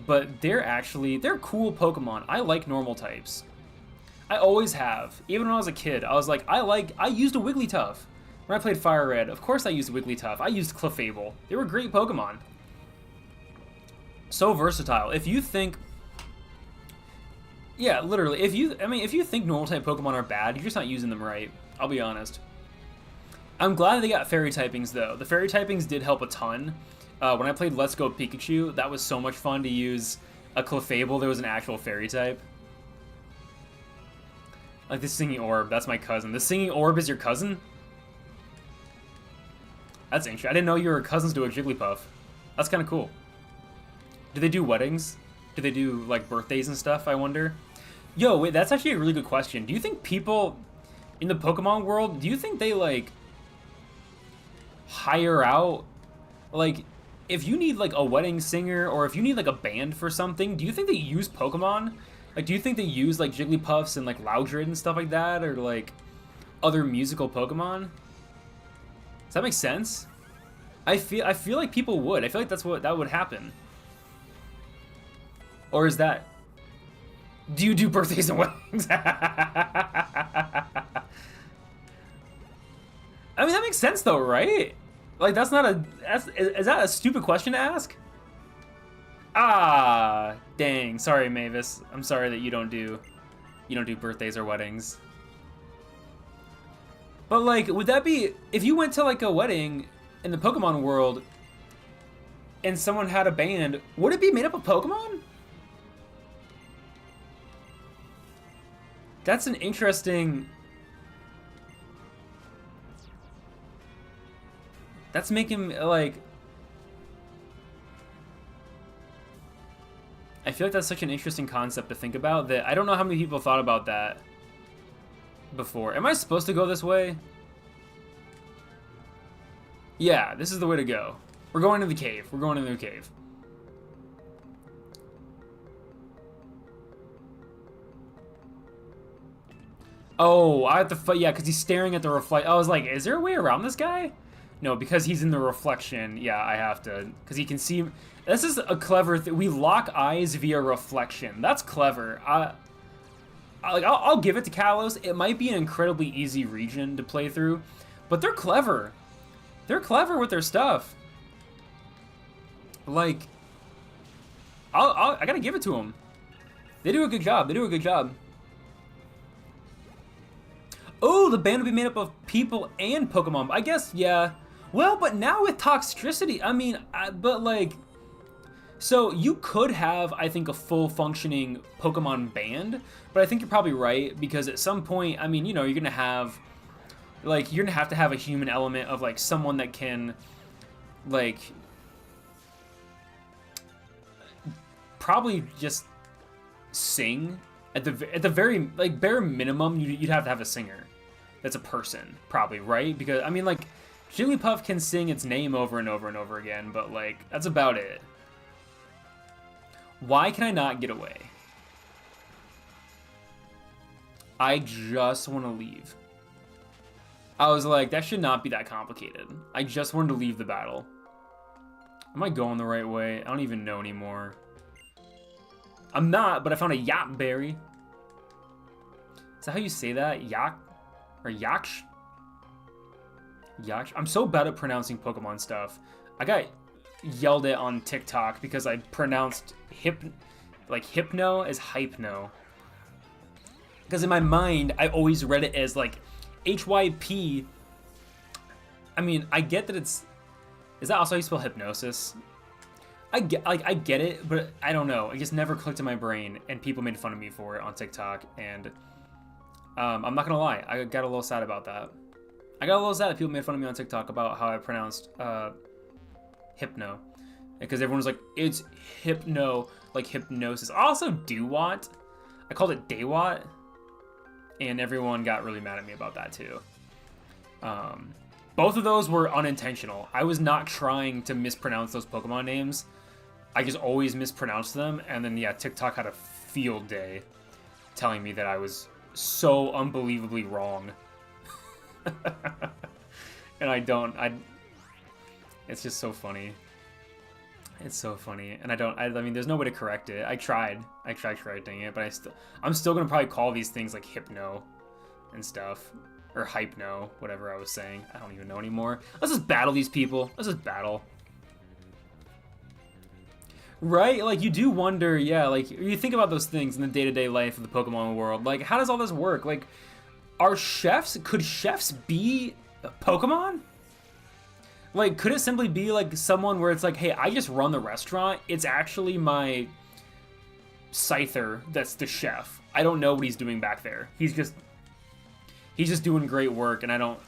but they're cool Pokemon. I like normal types. I always have. Even when I was a kid, I was like, I used a Wigglytuff. When I played Fire Red, of course I used Wigglytuff. I used Clefable. They were great Pokemon. So versatile. If you think... Yeah, literally. If you think normal type Pokemon are bad, you're just not using them right. I'll be honest. I'm glad they got fairy typings though. The fairy typings did help a ton. When I played Let's Go Pikachu, that was so much fun to use a Clefable. There was an actual fairy type. Like the Singing Orb, that's my cousin. The Singing Orb is your cousin? That's interesting. I didn't know you were cousins to a Jigglypuff. That's kind of cool. Do they do weddings? Do they do like birthdays and stuff, I wonder? Yo, wait, that's actually a really good question. Do you think people in the Pokemon world, do you think they like hire out, like if you need like a wedding singer or if you need like a band for something, do you think they use Pokemon? Like, do you think they use like Jigglypuffs and like Loudred and stuff like that, or like other musical Pokemon? Does that make sense? I feel like people would. I feel like that would happen. Or is that... Do you do birthdays and weddings? I mean, that makes sense though, right? Like, that's not a... Is that a stupid question to ask? Ah, dang. Sorry, Mavis. I'm sorry that you don't do birthdays or weddings. But, like, would that be... If you went to, like, a wedding in the Pokemon world and someone had a band, would it be made up of Pokemon? That's an interesting... That's making, like... I feel like that's such an interesting concept to think about that I don't know how many people thought about that before. Am I supposed to go this way? Yeah, this is the way to go. We're going to the cave. We're going into the cave. Oh, I have to fight. Yeah, because he's staring at the reflect. I was like, is there a way around this guy? No, because he's in the reflection. Yeah, I have to, because he can see. This is a clever thing. We lock eyes via reflection. That's clever. I'll give it to Kalos. It might be an incredibly easy region to play through, but they're clever. They're clever with their stuff. Like, I gotta give it to them. They do a good job. They do a good job. Oh, the band would be made up of people and Pokemon. I guess, yeah. Well, but now with Toxtricity, I mean, but like, so you could have, I think, a full functioning Pokemon band, but I think you're probably right, because at some point, I mean, you know, you're gonna have, like, you're gonna have a human element of like someone that can, like, probably just sing at the very, like, bare minimum. You'd have to have a singer that's a person, probably, right? Because I mean, like, Jigglypuff can sing its name over and over and over again, but like, that's about it. Why can I not get away? I just want to leave. I was like, that should not be that complicated. I just wanted to leave the battle. Am I going the right way? I don't even know anymore. I'm not, but I found a Yap Berry. Is that how you say that? Yak? Or Yaksh? Yaksh? I'm so bad at pronouncing Pokemon stuff. I got yelled at on TikTok because I pronounced Hypno as Hypno. Because in my mind, I always read it as like HYP. I mean, I get that it's... Is that also how you spell hypnosis? I get it, but I don't know. It just never clicked in my brain, and people made fun of me for it on TikTok, and I'm not gonna lie, I got a little sad about that. I got a little sad that people made fun of me on TikTok about how I pronounced hypno, because everyone was like, it's hypno, like hypnosis. Also, Dewat. I called it Daywat, and everyone got really mad at me about that too. Both of those were unintentional. I was not trying to mispronounce those Pokemon names. I just always mispronounced them, and then yeah, TikTok had a field day telling me that I was so unbelievably wrong. And it's just so funny. It's so funny, and I mean, there's no way to correct it. I tried correcting it, but I'm still gonna probably call these things like Hypno and stuff, or Hypno, whatever I was saying. I don't even know anymore. Let's just battle these people. Let's just battle. Right? Like, you do wonder, yeah, like, you think about those things in the day-to-day life of the Pokemon world. Like, how does all this work? Like, could chefs be Pokemon? Like, could it simply be, like, someone where it's like, hey, I just run the restaurant. It's actually my Scyther that's the chef. I don't know what he's doing back there. He's just doing great work, and I don't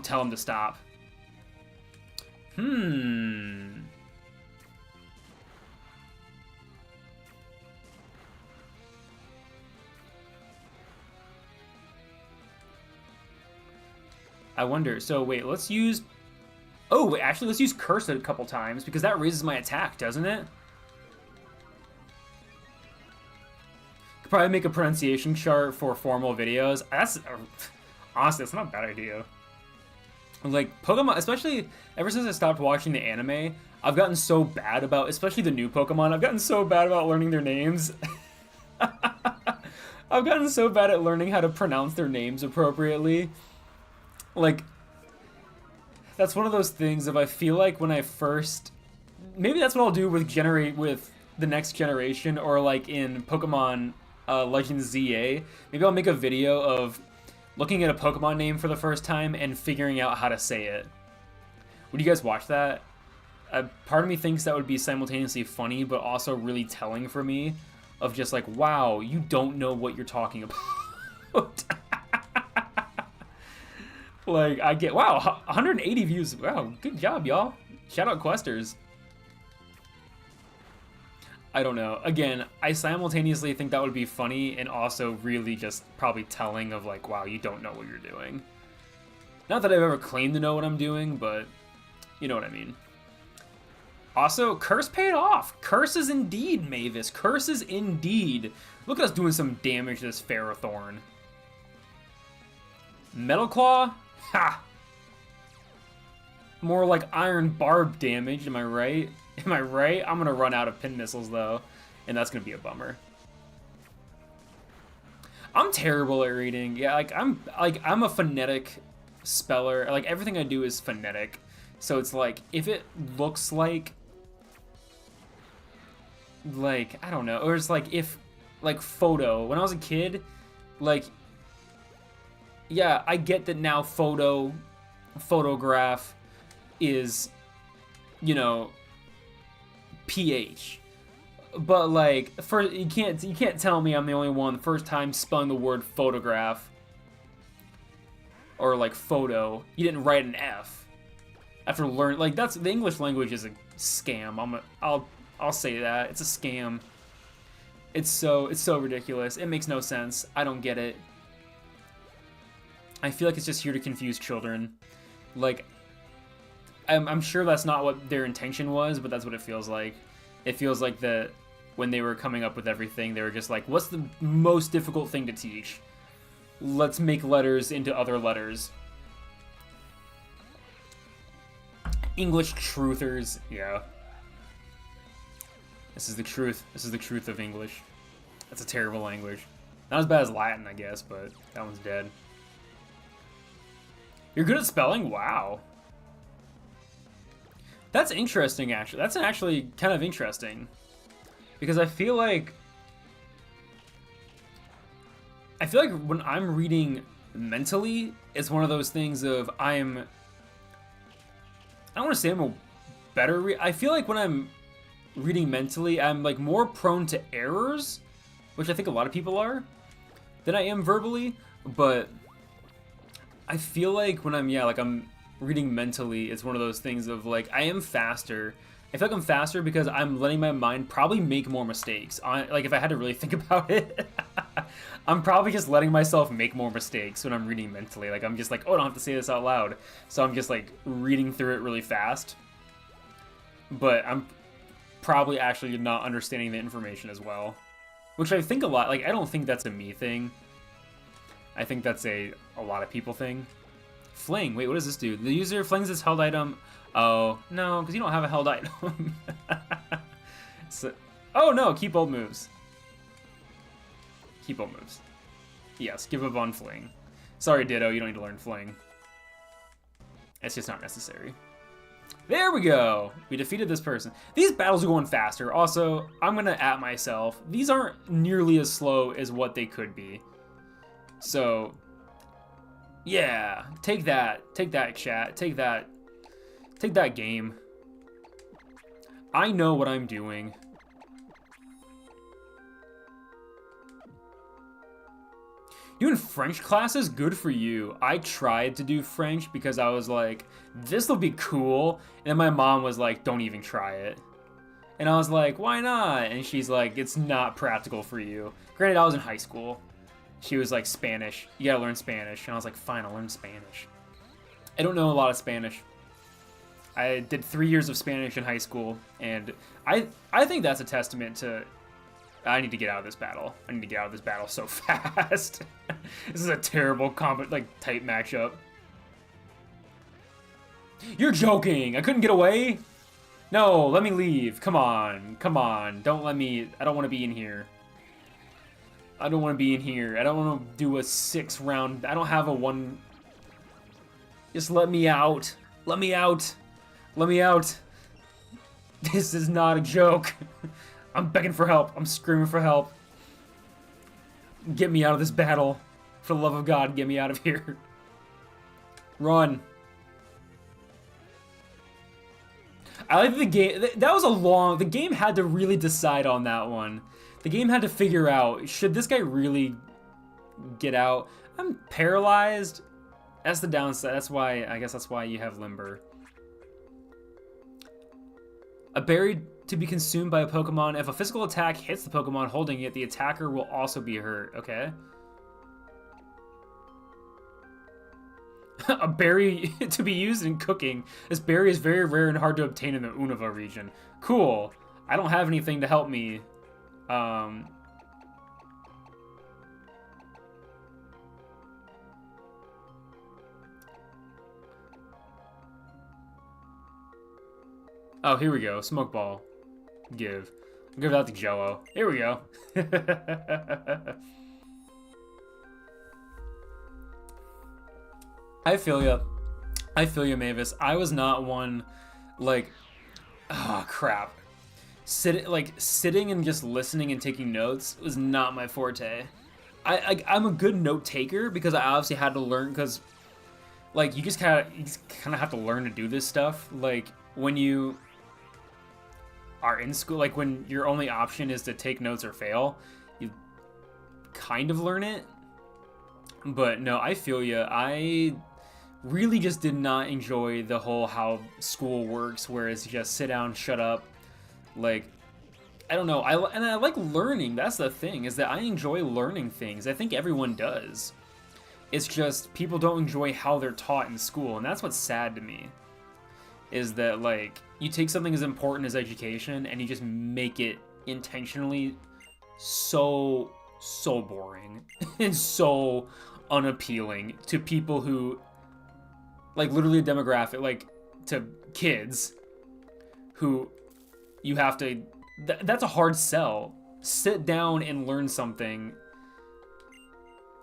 tell him to stop. I wonder, so wait, let's use... Oh, wait, actually, let's use Curse a couple times, because that raises my attack, doesn't it? Could probably make a pronunciation chart for formal videos. Honestly, that's not a bad idea. Like, Pokemon, especially ever since I stopped watching the anime, I've gotten so bad about, especially the new Pokemon, I've gotten so bad about learning their names. I've gotten so bad at learning how to pronounce their names appropriately. Like, that's one of those things of I feel like when I first... Maybe that's what I'll do with the next generation, or like in Pokemon Legends ZA. Maybe I'll make a video of looking at a Pokemon name for the first time and figuring out how to say it. Would you guys watch that? Part of me thinks that would be simultaneously funny, but also really telling for me of just like, wow, you don't know what you're talking about. Like, I get, wow, 180 views. Wow, good job, y'all. Shout out Questers. I don't know. Again, I simultaneously think that would be funny and also really just probably telling of like, wow, you don't know what you're doing. Not that I've ever claimed to know what I'm doing, but you know what I mean. Also, Curse paid off. Curses indeed, Mavis. Curses indeed. Look at us doing some damage to this Ferrothorn. Metal Claw? Ha! More like Iron Barb damage, am I right? Am I right? I'm gonna run out of pin missiles though, and that's gonna be a bummer. I'm terrible at reading. Yeah, I'm a phonetic speller. Like everything I do is phonetic. So it's like if it looks like I don't know, or it's like if like photo. When I was a kid, like yeah, I get that now photograph is, you know, PH. But like you can't tell me I'm the only one the first time spelling the word photograph or like photo, you didn't write an F. After learn like that's the English language is a scam. I'll say that. It's a scam. It's so ridiculous. It makes no sense. I don't get it. I feel like it's just here to confuse children. Like I'm sure that's not what their intention was, but that's what it feels like. It feels like that when they were coming up with everything, they were just like, what's the most difficult thing to teach? Let's make letters into other letters. English truthers, yeah. This is the truth. This is the truth of English. That's a terrible language. Not as bad as Latin, I guess, but that one's dead. You're good at spelling? Wow. That's interesting, actually. That's actually kind of interesting. Because I feel like when I'm reading mentally, it's one of those things of I don't want to say I'm a better I feel like when I'm reading mentally, I'm like more prone to errors, which I think a lot of people are, than I am verbally. But I feel like when I'm reading mentally, it's one of those things of like I am faster. I feel like I'm faster because I'm letting my mind probably make more mistakes. Like if I had to really think about it, I'm probably just letting myself make more mistakes when I'm reading mentally. Like I'm just like, oh, I don't have to say this out loud. So I'm just like reading through it really fast. But I'm probably actually not understanding the information as well. Which I think a lot, like I don't think that's a me thing. I think that's a lot of people thing. Fling, wait, what does this do? The user flings this held item. Oh, no, because you don't have a held item. So, oh no, keep old moves. Keep old moves. Yes, give up on Fling. Sorry, Ditto, you don't need to learn Fling. It's just not necessary. There we go! We defeated this person. These battles are going faster. Also, I'm gonna at myself. These aren't nearly as slow as what they could be. So, yeah, take that chat, take that game. I know what I'm doing. Doing French classes, good for you. I tried to do French because I was like, this will be cool. And my mom was like, don't even try it. And I was like, why not? And she's like, it's not practical for you. Granted, I was in high school. She was like, Spanish. You gotta learn Spanish. And I was like, fine, I'll learn Spanish. I don't know a lot of Spanish. I did 3 years of Spanish in high school. And I think that's a testament to... I need to get out of this battle. I need to get out of this battle so fast. This is a terrible type matchup. You're joking! I couldn't get away? No, let me leave. Come on. Come on. Don't let me... I don't want to be in here. I don't want to be in here. I don't want to do a 6 round... I don't have a 1... Just let me out. Let me out. Let me out. This is not a joke. I'm begging for help. I'm screaming for help. Get me out of this battle. For the love of God, get me out of here. Run. I like the game. That was a long... The game had to really decide on that one. The game had to figure out, should this guy really get out? I'm paralyzed. That's the downside. That's why, I guess that's why you have Limber. A berry to be consumed by a Pokemon. If a physical attack hits the Pokemon holding it, the attacker will also be hurt. Okay. A berry to be used in cooking. This berry is very rare and hard to obtain in the Unova region. Cool. I don't have anything to help me. Oh, here we go. Smoke ball. Give. I'll give that to Jello. Here we go. I feel ya. I feel ya, Mavis. I was not one, like, oh crap. Sitting and just listening and taking notes was not my forte. I'm a good note taker because I obviously had to learn, because like you just kind of have to learn to do this stuff. Like when you are in school, like when your only option is to take notes or fail, you kind of learn it. But no, I feel ya. I really just did not enjoy the whole how school works, where it's just sit down, shut up. Like, I don't know. I like learning. That's the thing, is that I enjoy learning things. I think everyone does. It's just people don't enjoy how they're taught in school, and that's what's sad to me. Is that, like, you take something as important as education and you just make it intentionally so boring and so unappealing to people who, like, literally a demographic, like, to kids who you have to, that's a hard sell. Sit down and learn something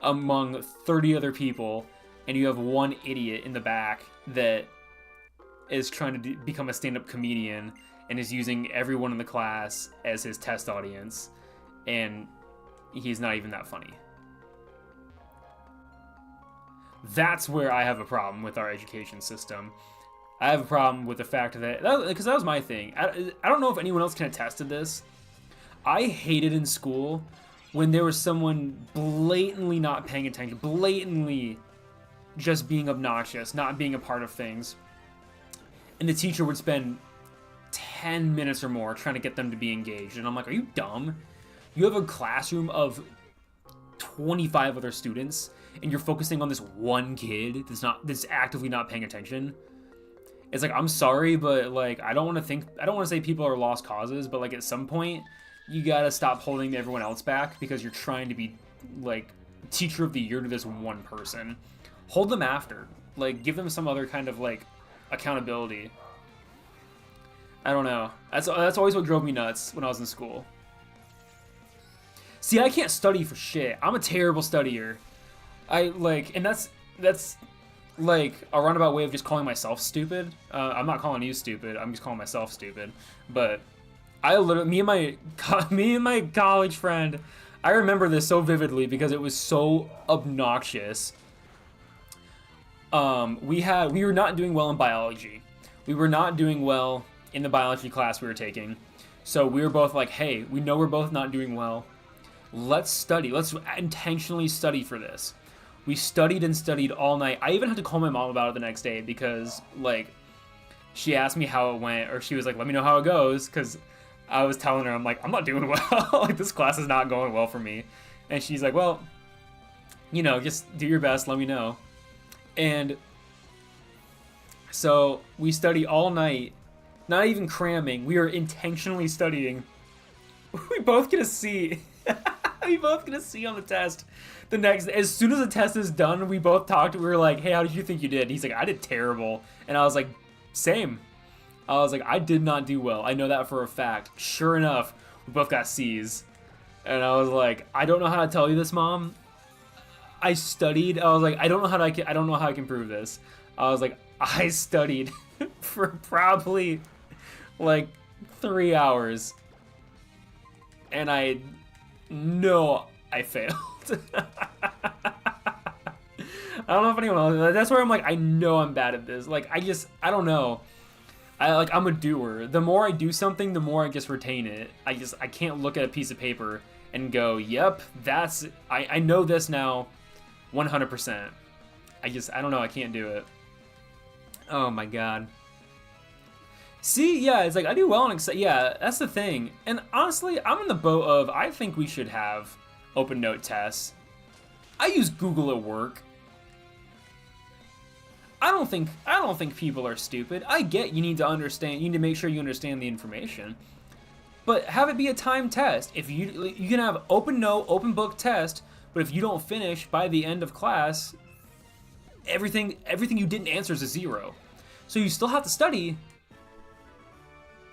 among 30 other people, and you have one idiot in the back that is trying to become a stand-up comedian and is using everyone in the class as his test audience, and he's not even that funny. That's where I have a problem with our education system. I have a problem with the fact that, because that was my thing. I don't know if anyone else can attest to this. I hated in school when there was someone blatantly not paying attention, blatantly just being obnoxious, not being a part of things. And the teacher would spend 10 minutes or more trying to get them to be engaged. And I'm like, are you dumb? You have a classroom of 25 other students, and you're focusing on this one kid that's actively not paying attention. It's like, I'm sorry, but like, I don't want to say people are lost causes, but like at some point, you gotta stop holding everyone else back because you're trying to be like teacher of the year to this one person. Hold them after. Like, give them some other kind of like accountability. I don't know. That's always what drove me nuts when I was in school. See, I can't study for shit. I'm a terrible studier. And that's like a roundabout way of just calling myself stupid. I'm not calling you stupid. I'm just calling myself stupid. But I literally, me and my college friend, I remember this so vividly because it was so obnoxious. We were not doing well in biology. We were not doing well in the biology class we were taking. So we were both like, hey, we know we're both not doing well. Let's study. Let's intentionally study for this. We studied and studied all night. I even had to call my mom about it the next day because, like, she asked me how it went, or she was like, let me know how it goes, because I was telling her, I'm like, I'm not doing well. Like, this class is not going well for me. And she's like, well, you know, just do your best, let me know. And so we study all night, not even cramming. We are intentionally studying. We both get a C. We both get a C on the test. As soon as the test is done, we both talked. We were like, hey, how did you think you did? He's like, I did terrible. And I was like, same. I was like, I did not do well. I know that for a fact. Sure enough, we both got C's. And I was like, I don't know how to tell you this, Mom. I studied. I was like, I don't know how I can prove this. I was like, I studied for probably like 3 hours. And I know I failed. I don't know if anyone else. That's where I'm like, I know I'm bad at this. Like, I don't know. I'm a doer. The more I do something, the more I just retain it. I can't look at a piece of paper and go, yep, I know this now 100%. I don't know, I can't do it. Oh my god. See, yeah, it's like, I do well on Excel. Yeah, that's the thing. And honestly, I'm in the boat of, I think we should have open note tests. I use Google at work. I don't think people are stupid. I get you need to understand. You need to make sure you understand the information, but have it be a timed test. If you can have open note, open book test, but if you don't finish by the end of class, everything you didn't answer is a 0. So you still have to study.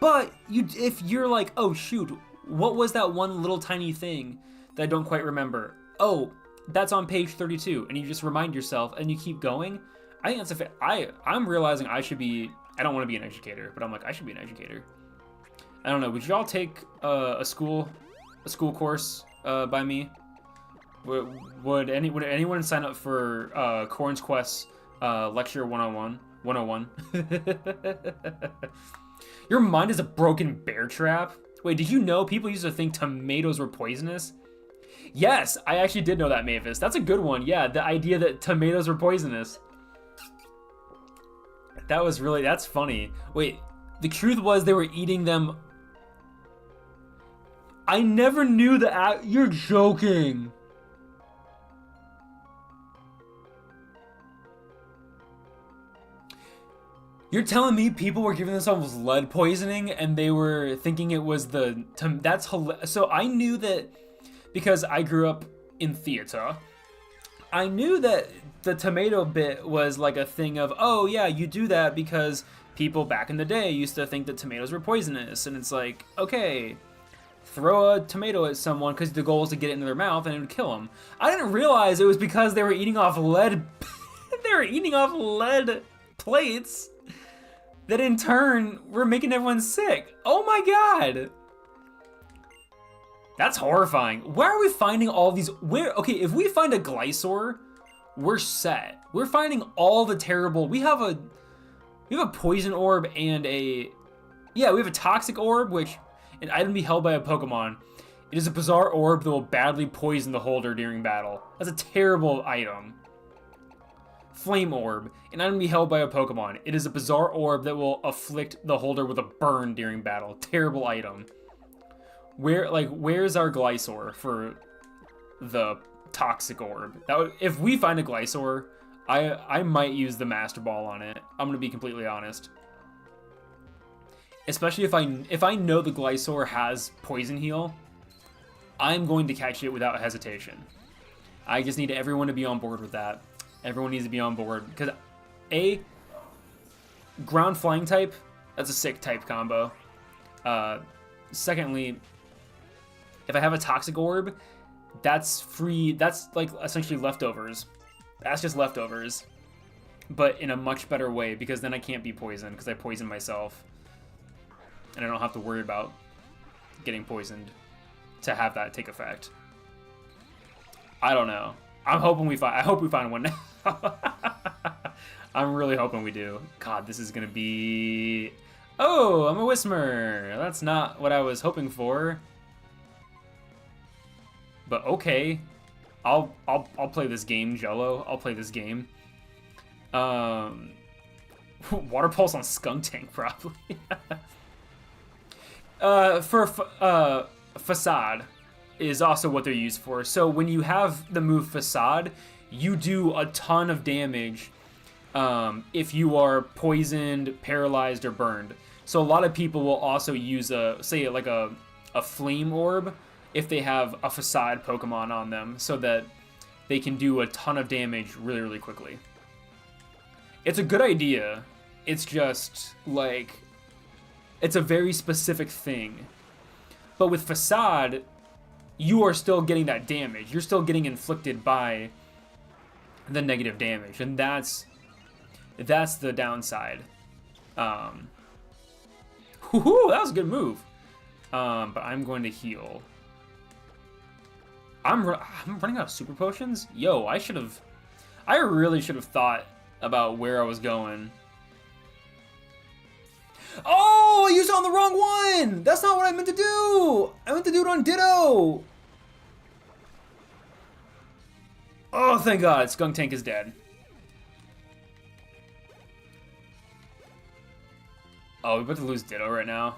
But if you're like, oh shoot, what was that one little tiny thing that I don't quite remember? Oh, that's on page 32, and you just remind yourself and you keep going. I think that's I'm realizing I should be. I don't want to be an educator, but I'm like I should be an educator. I don't know. Would y'all take a school course by me? Would anyone sign up for Quoorn's Quest lecture 101? Your mind is a broken bear trap. Wait, did you know people used to think tomatoes were poisonous? Yes, I actually did know that, Mavis. That's a good one. Yeah, the idea that tomatoes were poisonous. That's funny. Wait, the truth was they were eating them. I never knew that. You're joking. You're telling me people were giving themselves lead poisoning and they were thinking it was that's hilarious. So I knew that because I grew up in theater. I knew that the tomato bit was like a thing of, oh yeah, you do that because people back in the day used to think that tomatoes were poisonous. And it's like, okay, throw a tomato at someone because the goal is to get it into their mouth and it would kill them. I didn't realize it was because they were eating off lead. They were eating off lead plates that in turn were making everyone sick. Oh my god. That's horrifying. Where are we finding all these? Okay, if we find a Glysaur, we're set. We're finding all the terrible. We have a poison orb and we have a toxic orb, which an item be held by a Pokemon. It is a bizarre orb that will badly poison the holder during battle. That's a terrible item. Flame orb, an item be held by a Pokemon. It is a bizarre orb that will afflict the holder with a burn during battle. Terrible item. Where's our Glysaur for the toxic orb? If we find a Glysaur, I might use the Master Ball on it. I'm gonna be completely honest. Especially if I know the Glysaur has Poison Heal, I'm going to catch it without hesitation. I just need everyone to be on board with that. Everyone needs to be on board because ground flying type, that's a sick type combo. Secondly, if I have a toxic orb, that's free. That's like essentially leftovers. That's just leftovers, but in a much better way because then I can't be poisoned because I poisoned myself, and I don't have to worry about getting poisoned to have that take effect. I don't know. I hope we find one now. I'm really hoping we do. God, this is gonna be. Oh, I'm a Whismer. That's not what I was hoping for. But okay, I'll play this game, Jello. I'll play this game. Water Pulse on Skunk Tank probably. Facade is also what they're used for. So when you have the move Facade, you do a ton of damage if you are poisoned, paralyzed, or burned. So a lot of people will also use a flame orb if they have a Facade Pokemon on them so that they can do a ton of damage really, really quickly. It's a good idea. It's just like, it's a very specific thing. But with Facade, you are still getting that damage. You're still getting inflicted by the negative damage, and that's the downside. That was a good move. But I'm going to heal. I'm running out of super potions? Yo, I really should have thought about where I was going. Oh, I used it on the wrong one! That's not what I meant to do! I meant to do it on Ditto! Oh, thank God, Skunk Tank is dead. Oh, we're about to lose Ditto right now.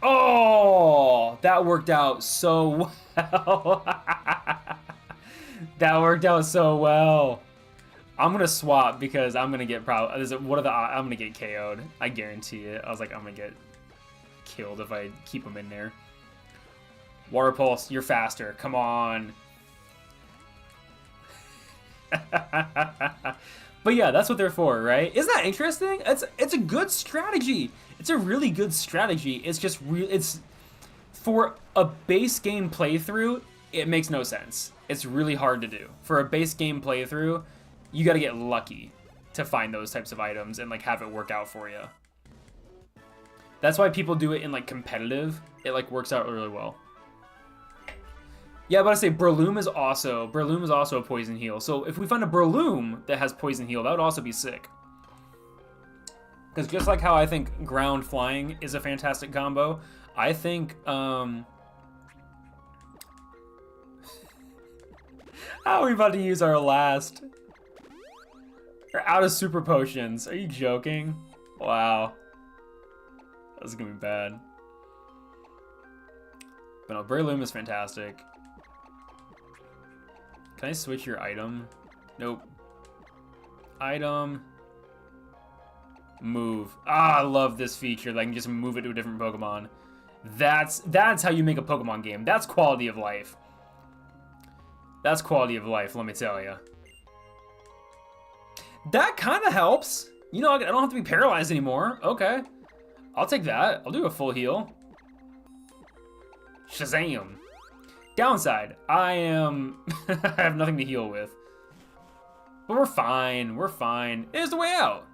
Oh, that worked out so well. That worked out so well. I'm gonna swap because I'm gonna get what are the I'm gonna get KO'd. I guarantee it. I was like, I'm gonna get killed if I keep him in there. Water Pulse, you're faster. Come on. But yeah, that's what they're for, right? Isn't that interesting? It's a good strategy. It's a really good strategy. It's just it's for a base game playthrough, it makes no sense. It's really hard to do. For a base game playthrough, you got to get lucky to find those types of items and like have it work out for you. That's why people do it in like competitive. It like works out really well. Yeah, but I say Breloom is also a poison heal. So if we find a Breloom that has poison heal, that would also be sick. Because just like how I think ground flying is a fantastic combo, I think how are we about to use our last? We're out of super potions. Are you joking? Wow. That's gonna be bad. But no, Breloom is fantastic. Can I switch your item? Nope. Item. Move. Ah, I love this feature. That I can just move it to a different Pokemon. That's how you make a Pokemon game. That's quality of life. That's quality of life, let me tell you. That kind of helps. You know, I don't have to be paralyzed anymore. Okay. I'll take that. I'll do a full heal. Shazam. Downside, I have nothing to heal with. But we're fine. We're fine. It is the way out.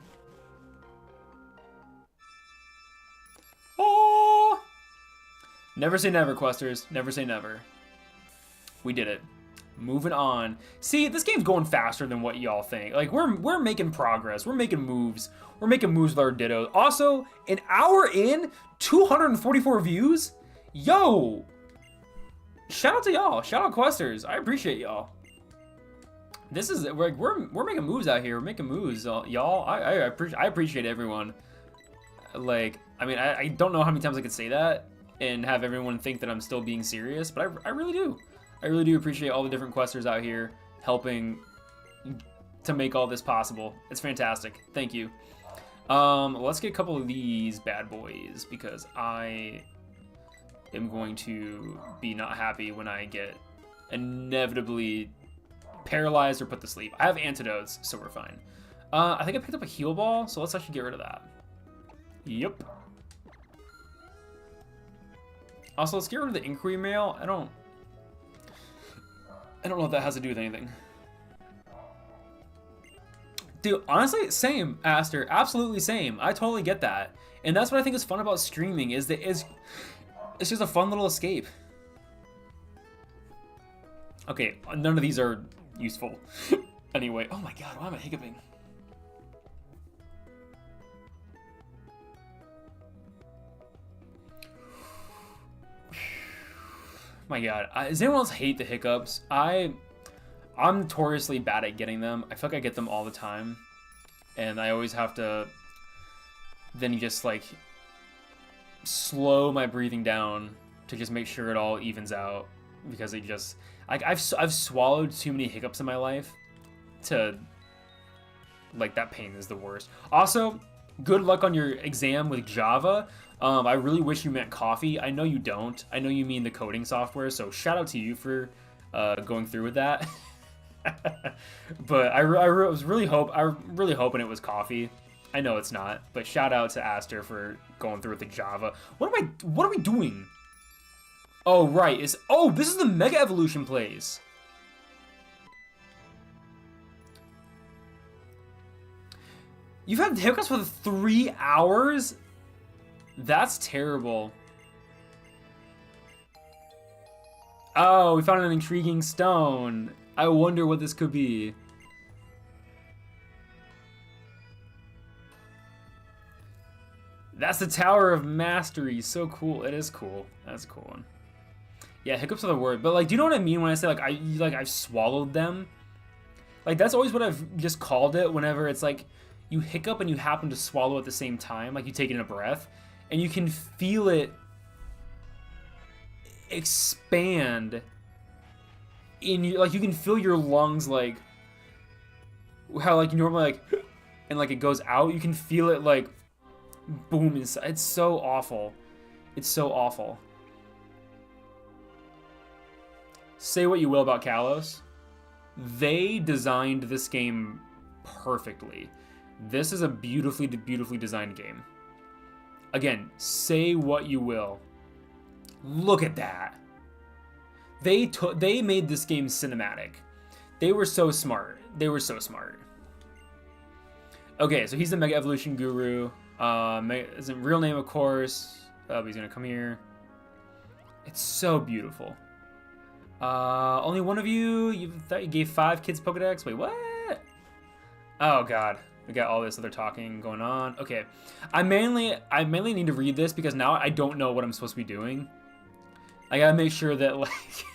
Oh! Never say never, Questers. Never say never. We did it. Moving on. See, this game's going faster than what y'all think. Like, we're making progress. We're making moves. We're making moves with our Ditto. Also, an hour in, 244 views? Yo! Shout out to y'all. Shout out Questers. I appreciate y'all. This is we're making moves out here. We're making moves, y'all. I appreciate everyone. Like, I mean, I don't know how many times I could say that and have everyone think that I'm still being serious, but I really do. I really do appreciate all the different Questers out here helping to make all this possible. It's fantastic. Thank you. Let's get a couple of these bad boys because I am going to be not happy when I get inevitably paralyzed or put to sleep. I have antidotes, so we're fine. I think I picked up a heal ball, so let's actually get rid of that. Yep. Also, let's get rid of the inquiry mail. I don't know if that has to do with anything. Dude, honestly, same, Aster. Absolutely same. I totally get that. And that's what I think is fun about streaming, is that it's just a fun little escape. Okay, none of these are useful. Anyway, oh my god, why am I hiccuping? My god, does anyone else hate the hiccups? I'm notoriously bad at getting them. I feel like I get them all the time. And I always have to then just like slow my breathing down to just make sure it all evens out, because it just like I've swallowed too many hiccups in my life to like that pain is the worst. Also, good luck on your exam with Java. I really wish you meant coffee. I know you don't. I know you mean the coding software, so shout out to you for going through with that. But I was really hoping it was coffee. I know it's not, but shout out to Aster for going through with the Java. What are we doing? Oh, right. This is the Mega Evolution place. You've had hiccups for 3 hours? That's terrible. Oh, we found an intriguing stone. I wonder what this could be. That's the Tower of Mastery. So cool. It is cool. That's a cool one. Yeah, hiccups are the word. But like, do you know what I mean when I say like I've swallowed them? Like that's always what I've just called it whenever it's like you hiccup and you happen to swallow at the same time, like you take in a breath, and you can feel it expand in you, like you can feel your lungs like how like you normally like and like it goes out, you can feel it like boom inside. It's so awful. It's so awful. Say what you will about Kalos, they designed this game perfectly. This is a beautifully designed game. Again, say what you will. Look at that. They made this game cinematic. They were so smart. They were so smart. Okay, so he's the Mega Evolution Guru. His real name, of course. He's gonna come here. It's so beautiful. Only one of you? You thought you gave 5 kids Pokedex? Wait, what? Oh god, we got all this other talking going on. Okay, I mainly need to read this because now I don't know what I'm supposed to be doing. I gotta make sure that like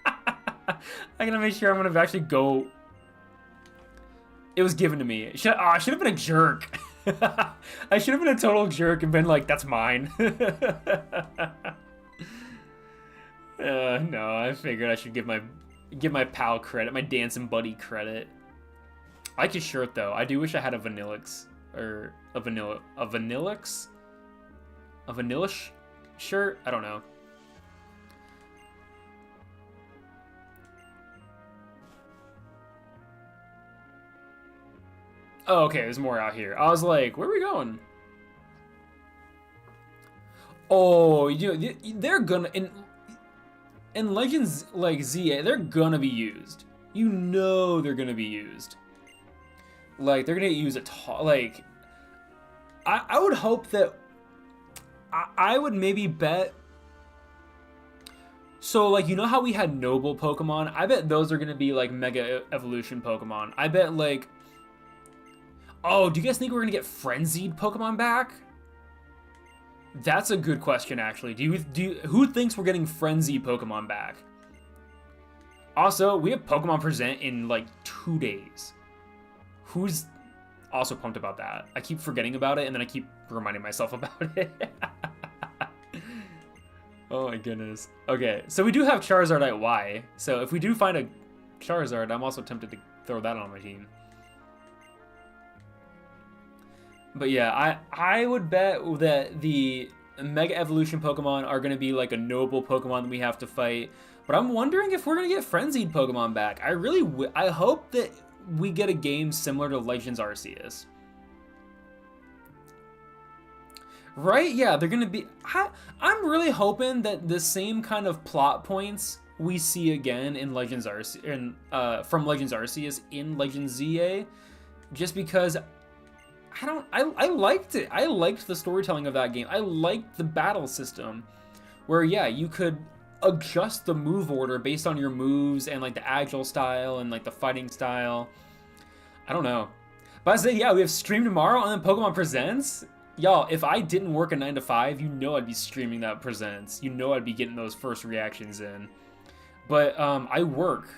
I gotta make sure I'm gonna actually go. It was given to me. I should have been a jerk. I should have been a total jerk and been like, that's mine. No, I figured I should give my pal credit, my dancing buddy credit. I like his shirt though. I do wish I had a Vanillix or a Vanillix shirt. I don't know. Oh, okay, there's more out here. I was like, where are we going? Oh, they're gonna in Legends like ZA, they're gonna be used. You know they're gonna be used. Like they're gonna use like I would hope that I would maybe bet. So like you know how we had noble Pokemon? I bet those are gonna be like Mega Evolution Pokemon. I bet like. Oh, do you guys think we're gonna get frenzied Pokemon back? That's a good question, actually. Who thinks we're getting frenzied Pokemon back? Also, we have Pokemon Present in like 2 days. Who's also pumped about that? I keep forgetting about it, and then I keep reminding myself about it. Oh my goodness. Okay, so we do have Charizard at Y. So if we do find a Charizard, I'm also tempted to throw that on my team. But yeah, I would bet that the Mega Evolution Pokemon are going to be like a noble Pokemon that we have to fight. But I'm wondering if we're going to get Frenzied Pokemon back. I hope that we get a game similar to Legends Arceus. Right? Yeah, they're going to be... I'm really hoping that the same kind of plot points we see again in Legends Arceus, from Legends Arceus in Legends ZA. Just because... I liked it. I liked the storytelling of that game. I liked the battle system where, yeah, you could adjust the move order based on your moves and like the agile style and like the fighting style. I don't know. But I say, yeah, we have stream tomorrow and then Pokemon Presents. Y'all, if I didn't work a 9 to 5, you know I'd be streaming that Presents. You know I'd be getting those first reactions in. But I work.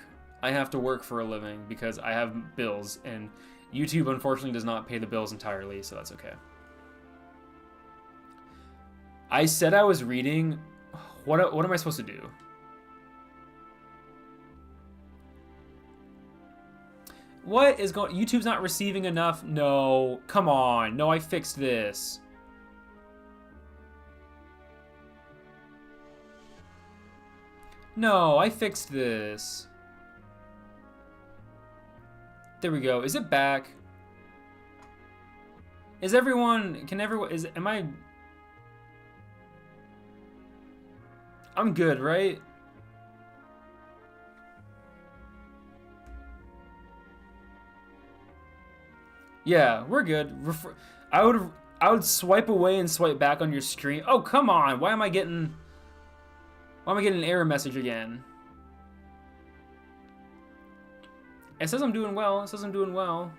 I have to work for a living because I have bills and YouTube, unfortunately, does not pay the bills entirely, so that's okay. I said I was reading. What am I supposed to do? What is going... YouTube's not receiving enough? No. Come on. No, I fixed this. No, I fixed this. There we go. Is it back? Is everyone... Can everyone... Am I... I'm good, right? Yeah, we're good. I would swipe away and swipe back on your screen. Oh, come on. Why am I getting an error message again? It says I'm doing well. It says I'm doing well.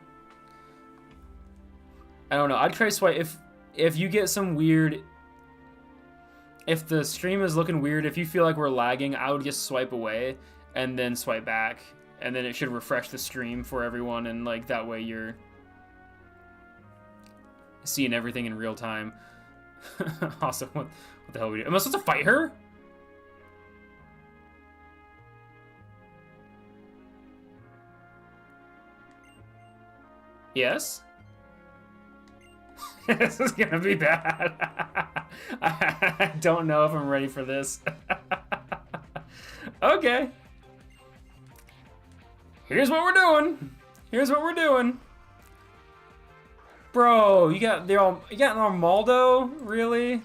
I don't know. I'd try to swipe. If you get some weird... If the stream is looking weird, if you feel like we're lagging, I would just swipe away and then swipe back. And then it should refresh the stream for everyone. And like that way you're seeing everything in real time. Awesome. What the hell are we doing? Am I supposed to fight her? Yes? This is gonna be bad. I don't know if I'm ready for this. Okay. Here's what we're doing. Here's what we're doing. Bro, you got Armaldo? Really?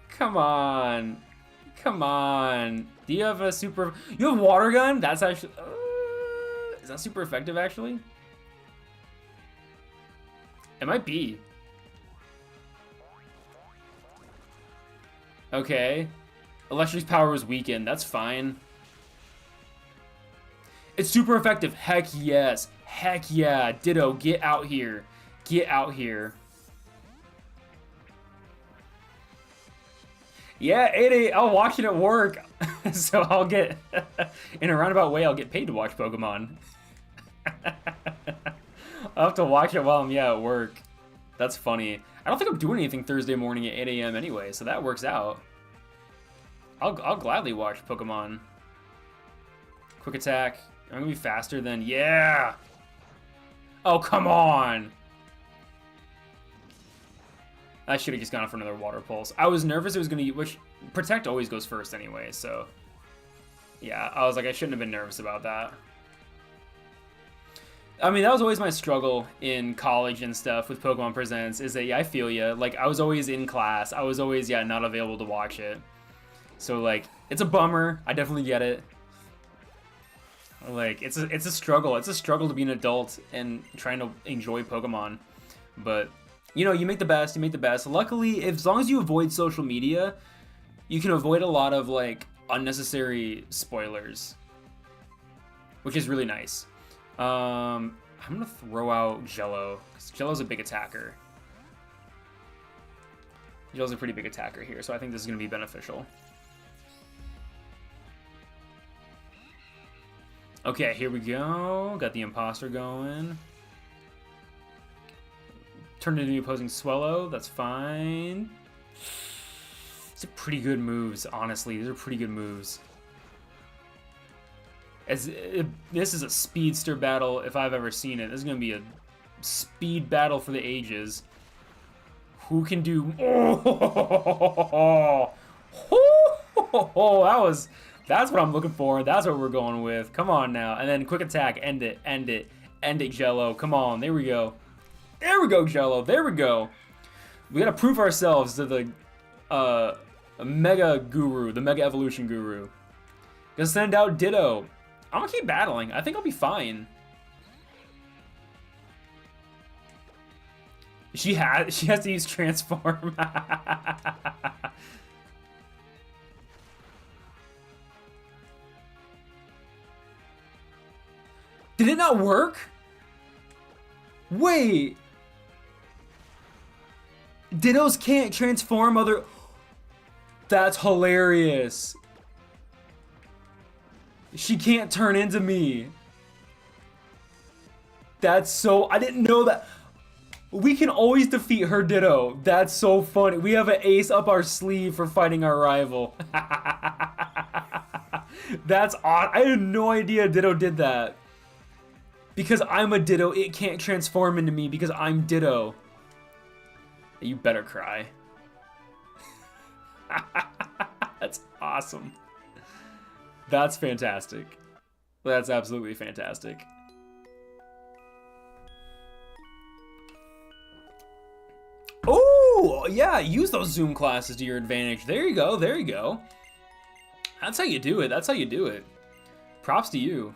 Come on. Come on. Do you have a super... You have water gun? That's actually... is that super effective, actually? It might be. Okay. Electric's power was weakened. That's fine. It's super effective. Heck yes. Heck yeah. Ditto, get out here. Get out here. Yeah, 8-8. I'll watch it at work. So I'll get... in a roundabout way, I'll get paid to watch Pokemon. I'll have to watch it while I'm, at work. That's funny. I don't think I'm doing anything Thursday morning at 8 a.m. anyway, so that works out. I'll gladly watch Pokemon. Quick attack. I'm gonna be faster than... Yeah! Oh, come on! I should have just gone for another Water Pulse. I was nervous it was gonna... Which, Protect always goes first anyway, so... Yeah, I was like, I shouldn't have been nervous about that. I mean, that was always my struggle in college and stuff with Pokemon Presents, is that, yeah, I feel ya. Like, I was always in class. I was always, not available to watch it. So, like, it's a bummer. I definitely get it. Like, it's a struggle. It's a struggle to be an adult and trying to enjoy Pokemon. But, you make the best. You make the best. Luckily, as long as you avoid social media, you can avoid a lot of, like, unnecessary spoilers. Which is really nice. I'm gonna throw out Jello, because Jello's a big attacker. Jello's a pretty big attacker here, so I think this is gonna be beneficial. Okay, here we go. Got the Imposter going. Turned into the opposing Swellow, that's fine. These are pretty good moves, honestly. These are pretty good moves. This is a speedster battle if I've ever seen it. This is going to be a speed battle for the ages. Who can do... Oh, that's what I'm looking for. That's what we're going with. Come on now. And then quick attack. End it. End it. End it, Jello. Come on. There we go. There we go, Jello. There we go. We got to prove ourselves to the Mega Guru, the Mega Evolution Guru. Gonna send out Ditto. I'm gonna keep battling. I think I'll be fine. She has to use Transform. Did it not work? Wait. Dittos can't transform other... That's hilarious. She can't turn into me. That's so... I didn't know that. We can always defeat her Ditto. That's so funny. We have an ace up our sleeve for fighting our rival. That's odd. I had no idea Ditto did that. Because I'm a Ditto, it can't transform into me because I'm Ditto. You better cry. That's awesome. That's fantastic. That's absolutely fantastic. Oh, yeah, use those Zoom classes to your advantage. There you go, there you go. That's how you do it, that's how you do it. Props to you.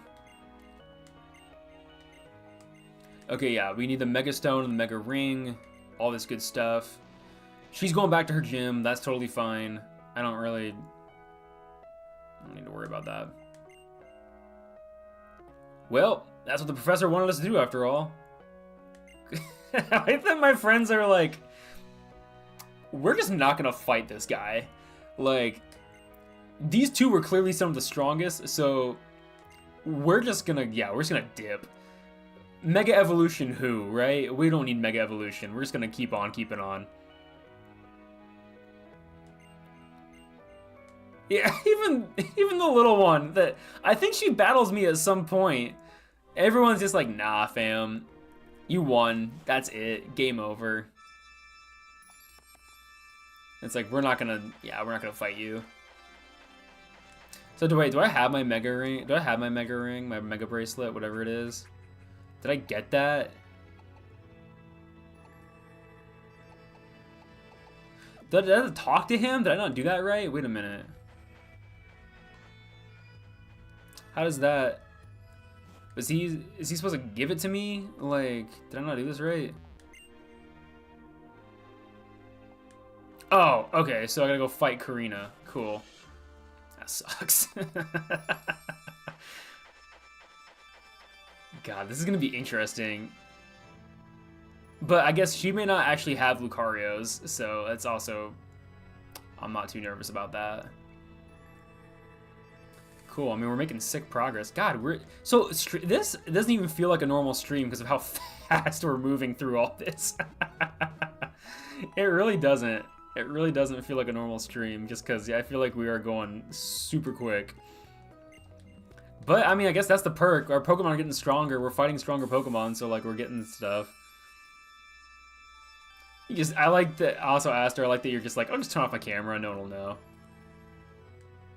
Okay, yeah, we need the Mega Stone and the Mega Ring, all this good stuff. She's going back to her gym, that's totally fine. I don't need to worry about that. Well, that's what the professor wanted us to do after all. I think my friends are like, we're just not gonna fight this guy. Like, these two were clearly some of the strongest, so we're just gonna, we're just gonna dip. Mega Evolution who, right? We don't need Mega Evolution. We're just gonna keep on keeping on. Yeah, even the little one that I think she battles me at some point. Everyone's just like, nah, fam. You won. That's it. Game over. It's like, we're not gonna fight you. So do I have my Mega Ring? Do I have my Mega Ring? My Mega Bracelet? Whatever it is? Did I get that? Did I talk to him? Did I not do that right? Wait a minute. How does that... is he supposed to give it to me? Like, did I not do this right? Oh, okay, so I gotta go fight Karina. Cool. That sucks. God, this is gonna be interesting. But I guess she may not actually have Lucarios, so that's also... I'm not too nervous about that. Cool, I mean, we're making sick progress. God, we're... So, this doesn't even feel like a normal stream because of how fast we're moving through all this. It really doesn't. It really doesn't feel like a normal stream just because I feel like we are going super quick. But, I mean, I guess that's the perk. Our Pokemon are getting stronger. We're fighting stronger Pokemon, so, like, we're getting stuff. I like that. I also asked her, I like that you're just like, oh, just turn off my camera. No one will know.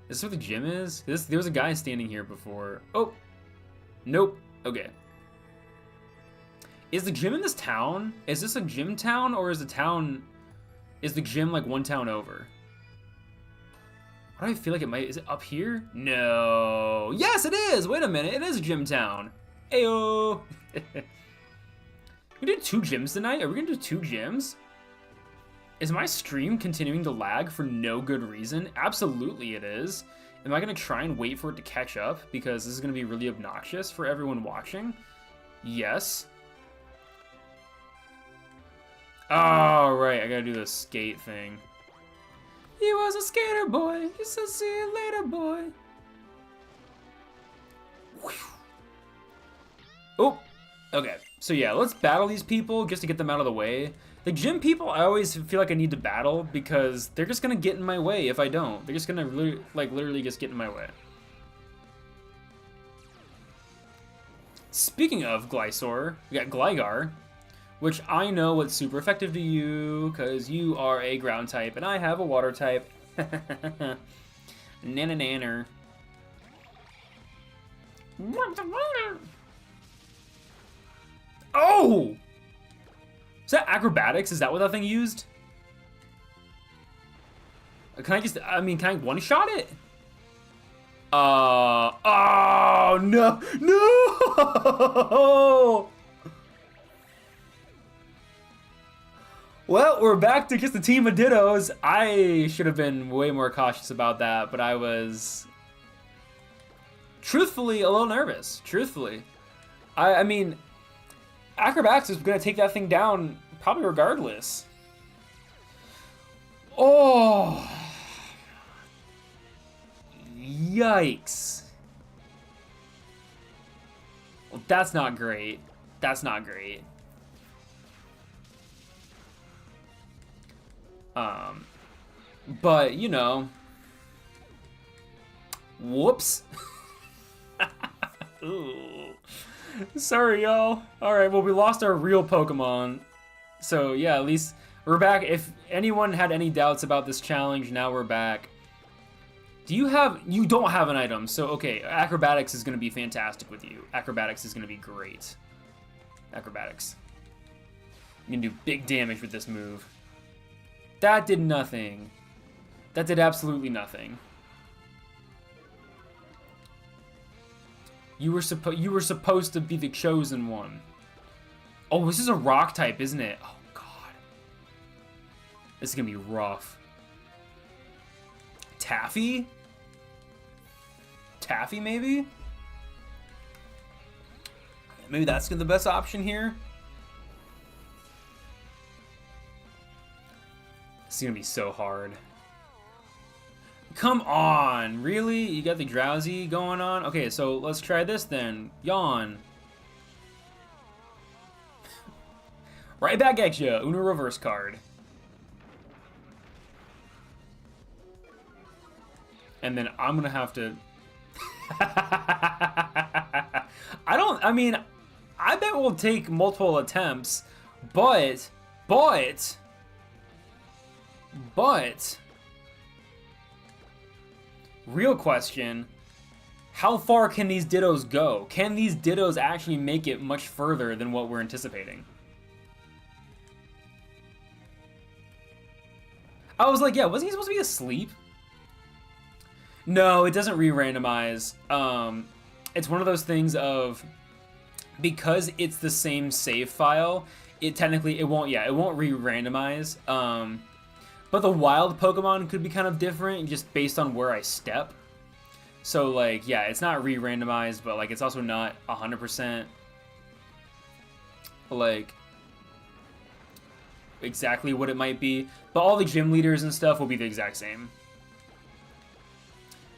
Is this where the gym is? There was a guy standing here before. Oh. Nope. Okay. Is the gym in this town? Is this a gym town, or is the town... is the gym, like, one town over? Why do I feel like it might... is it up here? No. Yes, it is! Wait a minute. It is a gym town. Ayo! We did 2 gyms tonight? Are we gonna do 2 gyms? Is my stream continuing to lag for no good reason? Absolutely it is. Am I gonna try and wait for it to catch up? Because this is gonna be really obnoxious for everyone watching? Yes. Oh, right, I gotta do the skate thing. He was a skater boy. He said, see you later, boy. Oh, okay. So yeah, let's battle these people just to get them out of the way. The gym people, I always feel like I need to battle because they're just gonna get in my way if I don't. They're just gonna really, like, literally just get in my way. Speaking of Glysaur, we got Gligar, which I know what's super effective to you because you are a ground type and I have a water type. Nanner. Oh! Is that acrobatics? Is that what that thing used? Can I one-shot it? Oh, no, no! Well, we're back to just a team of Dittos. I should have been way more cautious about that, but I was truthfully a little nervous. Truthfully. I mean, acrobatics is going to take that thing down probably regardless. Oh. Yikes. Well, that's not great. That's not great. But, you know. Whoops. Ooh. Sorry, y'all. Alright, well, we lost our real Pokemon. So, yeah, at least we're back. If anyone had any doubts about this challenge, now we're back. You don't have an item, so, okay, Acrobatics is going to be fantastic with you. Acrobatics is going to be great. Acrobatics. You can do big damage with this move. That did nothing. That did absolutely nothing. You were supposed to be the chosen one. Oh, this is a rock type, isn't it? Oh god. This is gonna be rough. Taffy? Taffy, maybe? Maybe that's the best option here. It's gonna be so hard. Come on, really? You got the Drowsy going on? Okay, so let's try this then. Yawn. Right back at you. Uno reverse card. And then I'm gonna have to... I I mean, I bet we'll take multiple attempts, but, real question, how far can these Dittos go? Can these Dittos actually make it much further than what we're anticipating? I was like, yeah, wasn't he supposed to be asleep? No, it doesn't re-randomize. It's one of those things of, because it's the same save file, it won't re-randomize. But the wild Pokemon could be kind of different just based on where I step. So, like, yeah, it's not re-randomized, but, like, it's also not 100%, like, exactly what it might be. But all the gym leaders and stuff will be the exact same.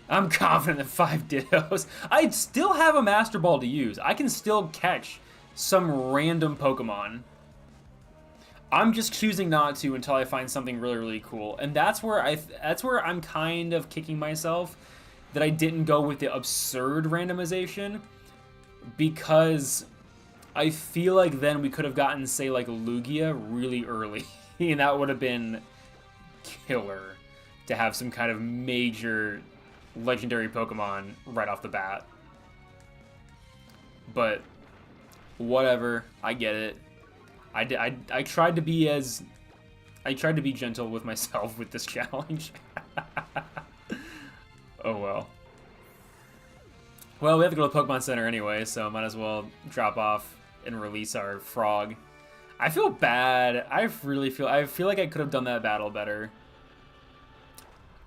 I'm confident that 5 Dittos. I still have a Master Ball to use. I can still catch some random Pokemon. I'm just choosing not to until I find something really, really cool. And that's where I'm kind of kicking myself that I didn't go with the absurd randomization, because I feel like then we could have gotten, say, like Lugia really early, and that would have been killer to have some kind of major legendary Pokemon right off the bat. But whatever, I get it. I tried to be gentle with myself with this challenge. Oh well. Well, we have to go to the Pokemon Center anyway, so might as well drop off and release our frog. I feel bad. I feel like I could have done that battle better.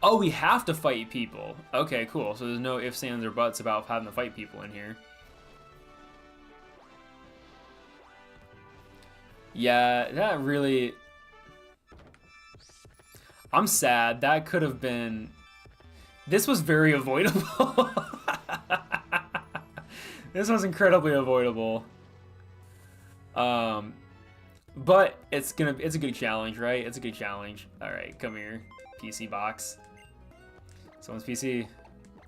Oh, we have to fight people. Okay, cool. So there's no ifs, ands, or buts about having to fight people in here. Yeah, that really... I'm sad. That could have been... This was very avoidable. This was incredibly avoidable. But it's a good challenge, right? It's a good challenge. All right, come here, PC box. Someone's PC.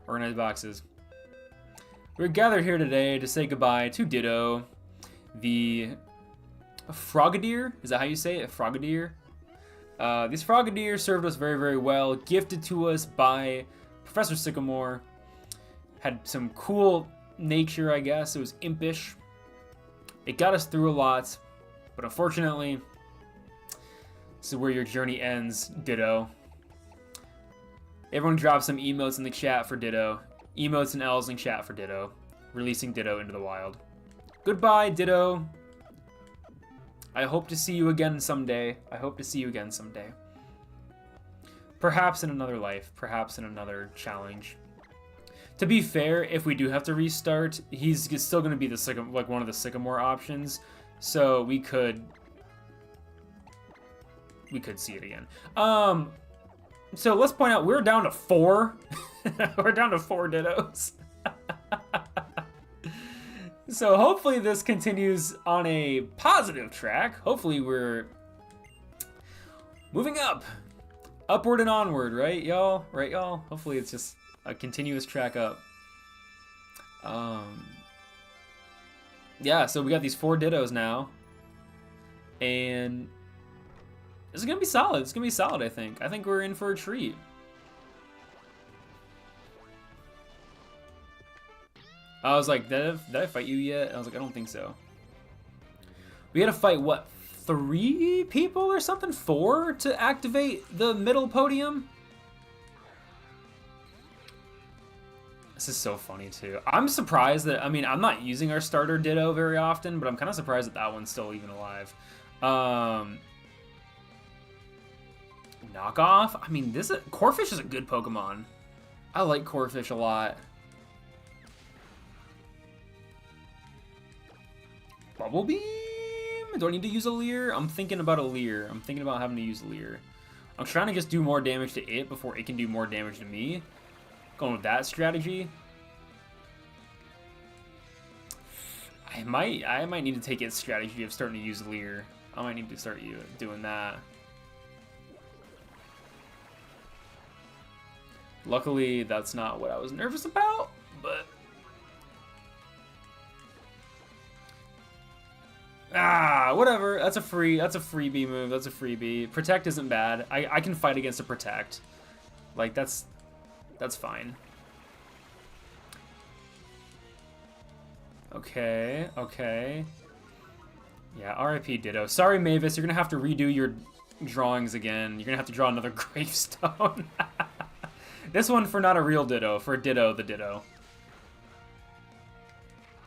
Organized boxes. We're gathered here today to say goodbye to Ditto, the Frogadier. Is that how you say it? Frogadier? These Frogadier served us very, very well. Gifted to us by Professor Sycamore. Had some cool nature, I guess. It was impish. It got us through a lot. But unfortunately, this is where your journey ends, Ditto. Everyone drop some emotes in the chat for Ditto. Emotes and L's in chat for Ditto. Releasing Ditto into the wild. Goodbye, Ditto. I hope to see you again someday. I hope to see you again someday. Perhaps in another life. Perhaps in another challenge. To be fair, if we do have to restart, he's still going to be the one of the Sycamore options. So we could see it again. So let's point out we're down to 4. We're down to 4 Dittos. So hopefully this continues on a positive track. Hopefully we're moving up. Upward and onward, right, y'all? Right, y'all? Hopefully it's just a continuous track up. Yeah, so we got these 4 Dittos now. And this is going to be solid. It's going to be solid, I think. I think we're in for a treat. I was like, did I fight you yet? And I was like, I don't think so. We had to fight, what, 3 people or something? 4 to activate the middle podium? This is so funny, too. I'm surprised that, I mean, I'm not using our starter Ditto very often, but I'm kind of surprised that that one's still even alive. Knockoff? I mean, Corphish is a good Pokemon. I like Corphish a lot. Bubble Beam? Do I need to use a Leer? I'm thinking about a Leer. I'm thinking about having to use a Leer. I'm trying to just do more damage to it before it can do more damage to me. Going with that strategy. I might need to take its strategy of starting to use Leer. I might need to start doing that. Luckily, that's not what I was nervous about, but... Ah, whatever. That's a freebie move. That's a freebie. Protect isn't bad. I can fight against a protect. Like, that's fine. Okay, okay. Yeah, RIP Ditto. Sorry, Mavis, you're gonna have to redo your drawings again. You're gonna have to draw another gravestone. This one for not a real Ditto, for Ditto the Ditto.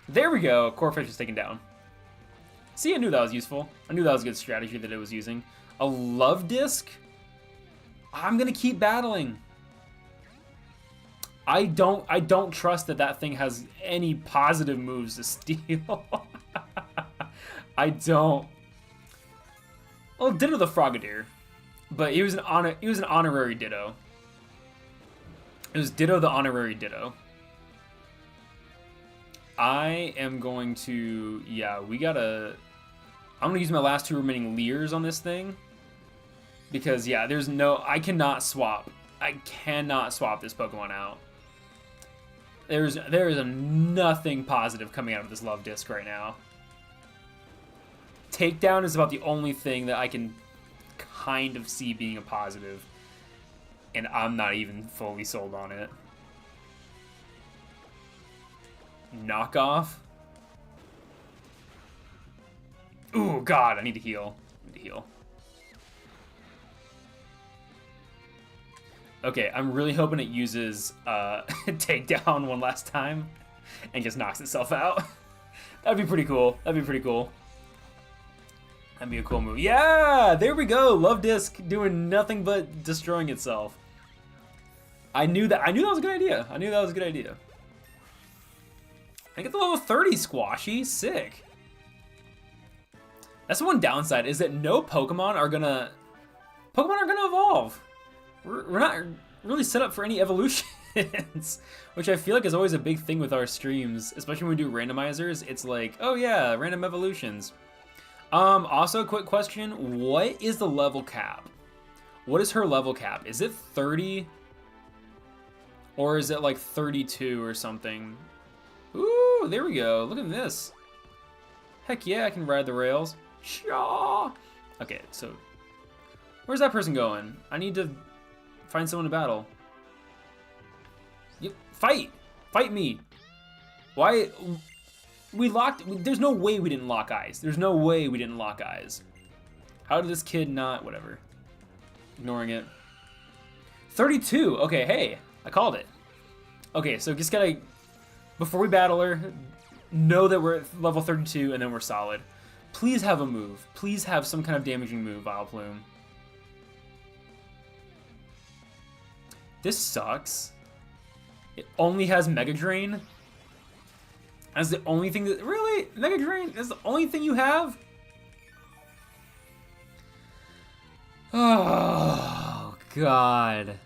There we go. Corphish is taken down. See, I knew that was useful. I knew that was a good strategy that it was using. A love disc? I'm gonna keep battling. I don't trust that thing has any positive moves to steal. I don't. Well, Ditto the Frogadier, but he was an honorary Ditto. It was Ditto the honorary Ditto. I am going to, yeah, I'm gonna use my last 2 remaining Leers on this thing. Because, yeah, I cannot swap this Pokemon out. There is nothing positive coming out of this Love Disc right now. Takedown is about the only thing that I can kind of see being a positive. And I'm not even fully sold on it. Knockoff? Ooh, God, I need to heal. Okay, I'm really hoping it uses Takedown one last time and just knocks itself out. That'd be pretty cool. That'd be a cool move. Yeah, there we go. Love Disc doing nothing but destroying itself. I knew that was a good idea. I get the level 30 Squashy. Sick. That's the one downside, is that no Pokemon are gonna evolve. We're not really set up for any evolutions, which I feel like is always a big thing with our streams, especially when we do randomizers. It's like, oh yeah, random evolutions. Also, quick question: what is the level cap? What is her level cap? Is it 30, or is it like 32 or something? Ooh, there we go. Look at this. Heck yeah, I can ride the rails. Shaw. Okay, so where's that person going? I need to find someone to battle. Yep, fight me. Why? There's no way we didn't lock eyes. How did this kid not? Whatever. Ignoring it. 32. Okay, hey, I called it. Okay, so just gotta, before we battle her, know that we're at level 32 and then we're solid. Please have a move. Please have some kind of damaging move, Vileplume. This sucks. It only has Mega Drain. That's the only thing that... Really? Mega Drain? That's the only thing you have? Oh, God.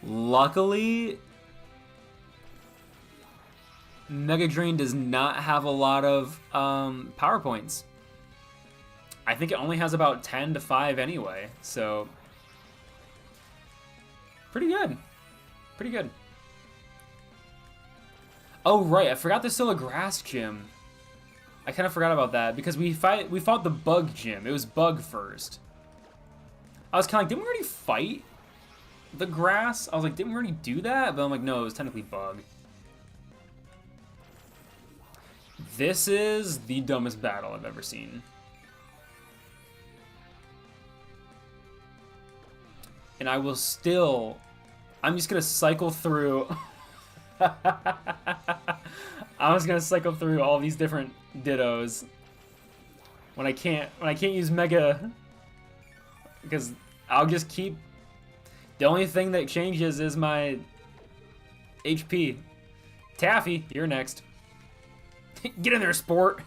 Luckily, Mega Drain does not have a lot of power points. I think it only has about 10 to 5 anyway, so pretty good. Pretty good. Oh right, I forgot there's still a grass gym. I kind of forgot about that because we fought the bug gym. It was bug first. I was kind of like, didn't we already fight the grass? I was like, didn't we already do that? But I'm like, no, it was technically bug. This is the dumbest battle I've ever seen. And I will still... I'm just gonna cycle through... I'm just gonna cycle through all these different Dittos. When I can't use Mega... Because I'll just keep... The only thing that changes is my HP. Taffy, you're next. Get in there, sport!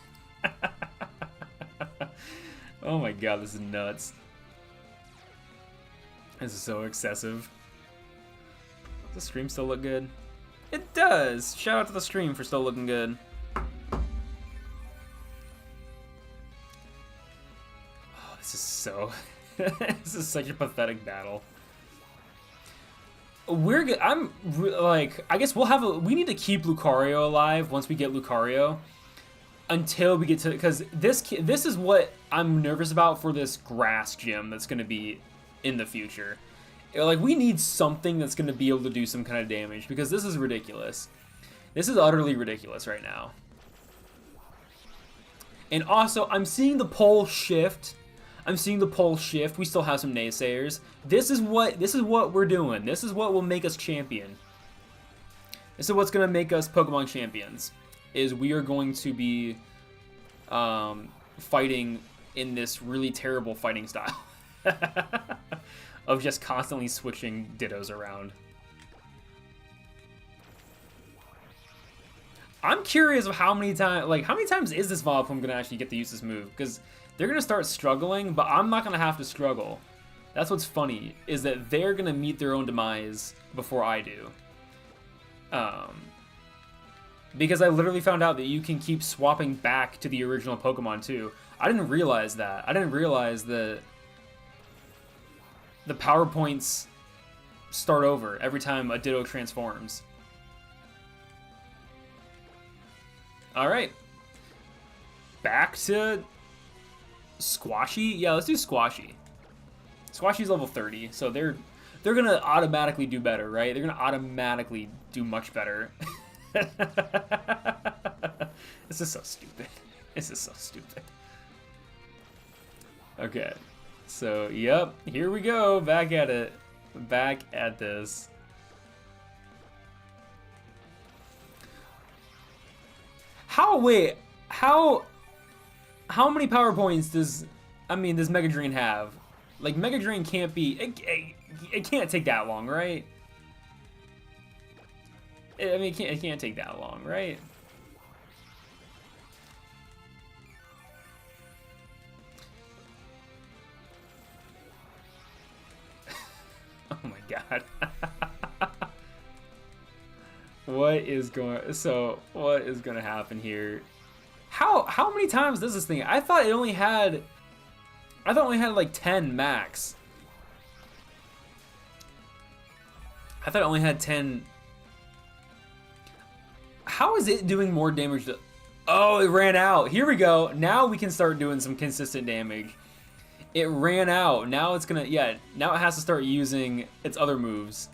Oh my god, this is nuts. This is so excessive. Does the stream still look good? It does! Shout out to the stream for still looking good. Oh, this is so... This is such a pathetic battle. we're good. Like, I guess we need to keep Lucario alive once we get Lucario until we get to, because this is what I'm nervous about for this grass gym that's going to be in the future. Like, we need something that's going to be able to do some kind of damage, because this is ridiculous. This is utterly ridiculous right now. And also, I'm seeing the pole shift. We still have some naysayers. This is what we're doing. This is what will make us champion. This is what's gonna make us Pokemon champions. Is we are going to be fighting in this really terrible fighting style of just constantly switching Dittos around. I'm curious of how many times is this Vileplume gonna actually get to use this move? Because they're gonna start struggling, but I'm not gonna have to struggle. That's what's funny, is that they're gonna meet their own demise before I do. Because I literally found out that you can keep swapping back to the original Pokemon too. I didn't realize that. I didn't realize that the power points start over every time a Ditto transforms. Alright. Back to Squashy? Yeah, let's do Squashy. Squashy's level 30, so they're gonna automatically do better, right? They're gonna automatically do much better. This is so stupid. This is so stupid. Okay. So, yep, here we go. Back at it. Back at this. How many power points does Mega Drain have? Like, Mega Drain can't be, it can't take that long, right? I mean, it can't take that long, right? Oh my god. What is gonna happen here? How many times does this thing? I thought it only had like 10 max. I thought it only had 10. How is it doing more damage to... Oh, it ran out. Here we go. Now we can start doing some consistent damage. It ran out. Now it's gonna... Yeah, now it has to start using its other moves.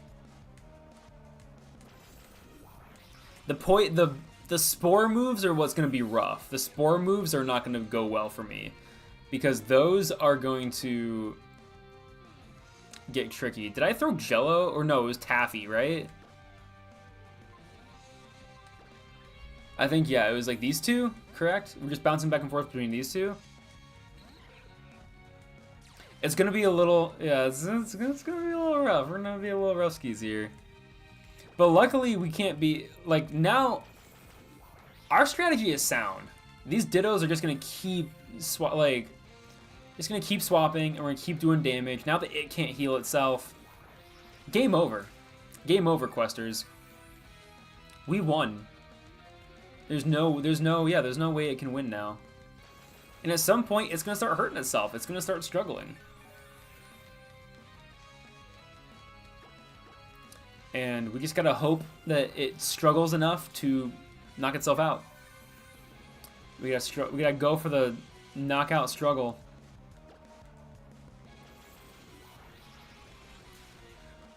The spore moves are what's going to be rough. The spore moves are not going to go well for me, because those are going to get tricky. Did I throw Jello? Or no, it was Taffy, right? I think, yeah, it was like these two, correct? We're just bouncing back and forth between these two. It's going to be a little, yeah, it's going to be a little rough. We're going to be a little rough skis here. But luckily, we can't be, like, now, our strategy is sound. These Dittos are just going to keep, swapping, and we're going to keep doing damage. Now that it can't heal itself, game over. Game over, Questers. We won. There's no way it can win now. And at some point, it's going to start hurting itself. It's going to start struggling. And we just gotta hope that it struggles enough to knock itself out. We gotta go for the knockout struggle.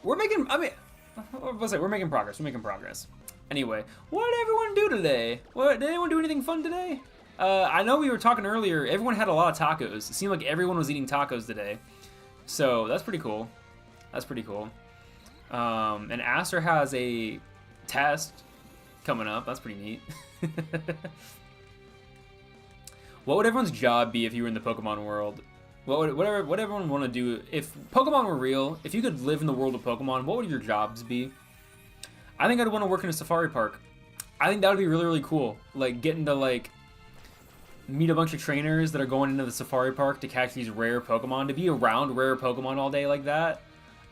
We're making progress. We're making progress. Anyway, what did everyone do today? Did anyone do anything fun today? I know we were talking earlier. Everyone had a lot of tacos. It seemed like everyone was eating tacos today. So that's pretty cool. That's pretty cool. And Aster has a test coming up. That's pretty neat. What would everyone's job be if you were in the Pokemon world? What everyone want to do if Pokemon were real? If you could live in the world of Pokemon, what would your jobs be? I think I'd want to work in a safari park. I think that would be really, really cool. Like, getting to, like, meet a bunch of trainers that are going into the safari park to catch these rare Pokemon. To be around rare Pokemon all day like that,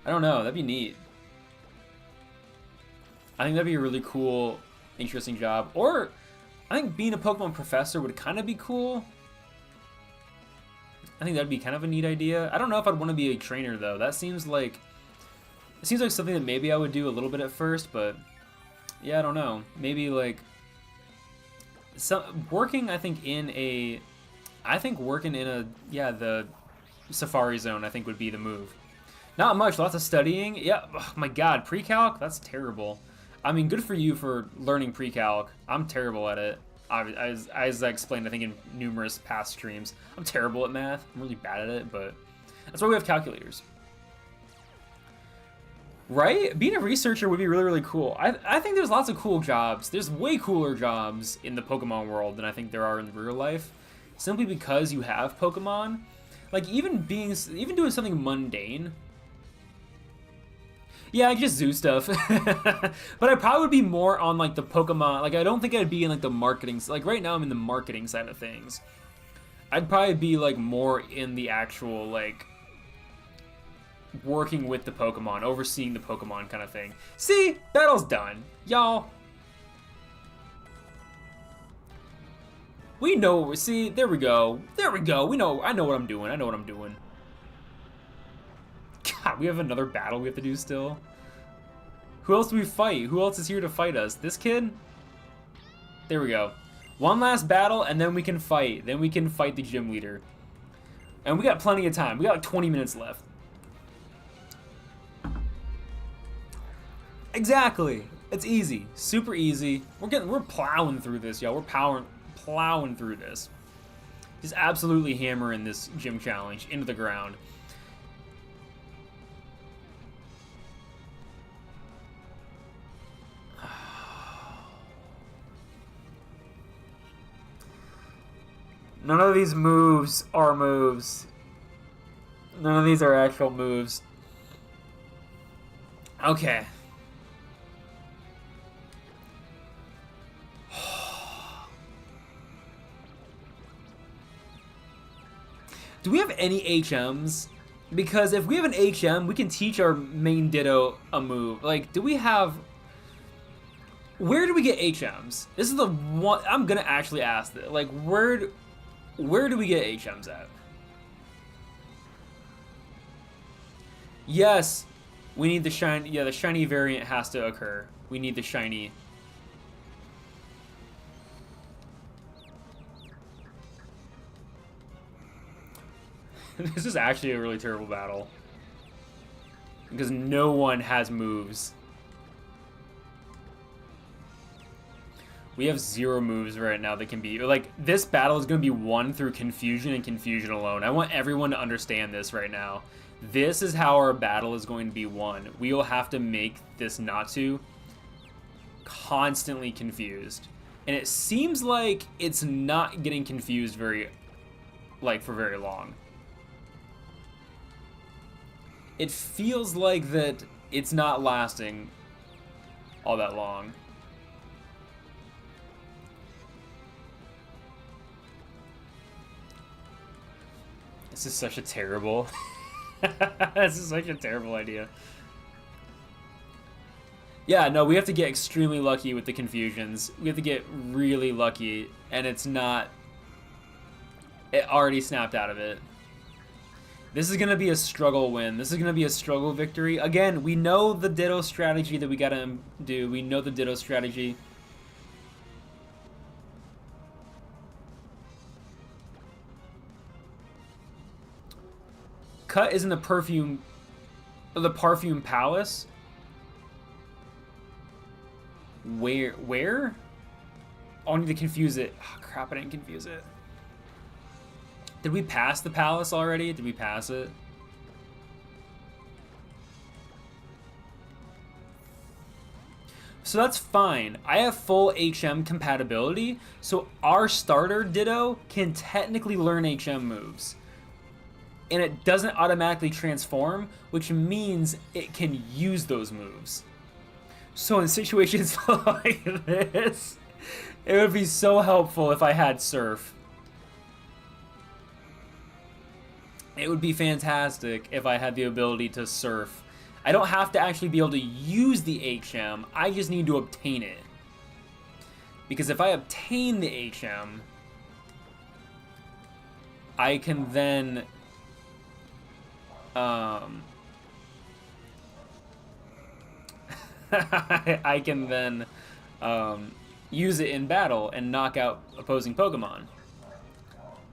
I don't know. That'd be neat. I think that'd be a really cool, interesting job. Or, I think being a Pokemon professor would kind of be cool. I think that'd be kind of a neat idea. I don't know if I'd want to be a trainer, though. That seems like It seems like something that maybe I would do a little bit at first, but yeah, I don't know. Maybe like working. I think working in a the Safari Zone I think would be the move. Not much, lots of studying. Yeah, oh my God, pre-calc? That's terrible. I mean, good for you for learning pre-calc. I'm terrible at it. As I explained, I think in numerous past streams, I'm terrible at math. I'm really bad at it, but that's why we have calculators. Right? Being a researcher would be really, really cool. I think there's lots of cool jobs. There's way cooler jobs in the Pokemon world than I think there are in real life. Simply because you have Pokemon. Like, even doing something mundane. Yeah, I just zoo stuff. But I probably would be more on, like, the Pokemon. Like, I don't think I'd be in, like, the marketing. Like, right now I'm in the marketing side of things. I'd probably be, like, more in the actual, like, working with the Pokemon, overseeing the Pokemon kind of thing. See? Battle's done. Y'all. We know, see? There we go. There we go. I know what I'm doing. I know what I'm doing. God, we have another battle we have to do still. Who else do we fight? Who else is here to fight us? This kid? There we go. One last battle, and then we can fight. Then we can fight the gym leader. And we got plenty of time. We got like 20 minutes left. Exactly. It's easy. Super easy. We're plowing through this, y'all. We're plowing through this. Just absolutely hammering this gym challenge into the ground. None of these moves are moves. None of these are actual moves. Okay. Do we have any HMs? Because if we have an HM, we can teach our main Ditto a move. Like, do we have... Where do we get HMs? This is the one... I'm gonna actually ask this. Like, where do we get HMs at? Yes, we need the shiny... Yeah, the shiny variant has to occur. We need the shiny... This is actually a really terrible battle. Because no one has moves. We have 0 moves right now that can be... Like, this battle is going to be won through confusion and confusion alone. I want everyone to understand this right now. This is how our battle is going to be won. We will have to make this Natsu constantly confused. And it seems like it's not getting confused for very long. It feels like that it's not lasting all that long. This is such a terrible... This is such a terrible idea. Yeah, no, we have to get extremely lucky with the confusions. We have to get really lucky, and it's not... It already snapped out of it. This is going to be a struggle win. This is going to be a struggle victory. Again, we know the Ditto strategy that we got to do. We know the Ditto strategy. Cut is in the Perfume Palace. Where? Oh, I need to confuse it. Oh, crap, I didn't confuse it. Did we pass the palace already? Did we pass it? So that's fine. I have full HM compatibility, so our starter Ditto can technically learn HM moves. And it doesn't automatically transform, which means it can use those moves. So in situations like this, it would be so helpful if I had Surf. It would be fantastic if I had the ability to Surf. I don't have to actually be able to use the HM, I just need to obtain it. Because if I obtain the HM, I can then... I can then use it in battle and knock out opposing Pokemon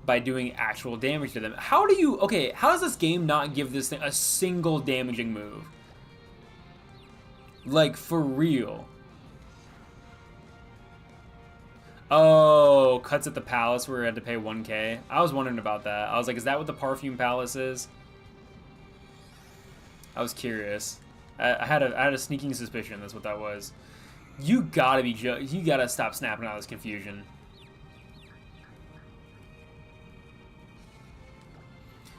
by doing actual damage to them. How do you... Okay, how does this game not give this thing a single damaging move? Like, for real. Oh, cuts at the palace where we had to pay 1K. I was wondering about that. I was like, is that what the Perfume Palace is? I was curious. I had a sneaking suspicion that's what that was. You gotta stop snapping out of this confusion.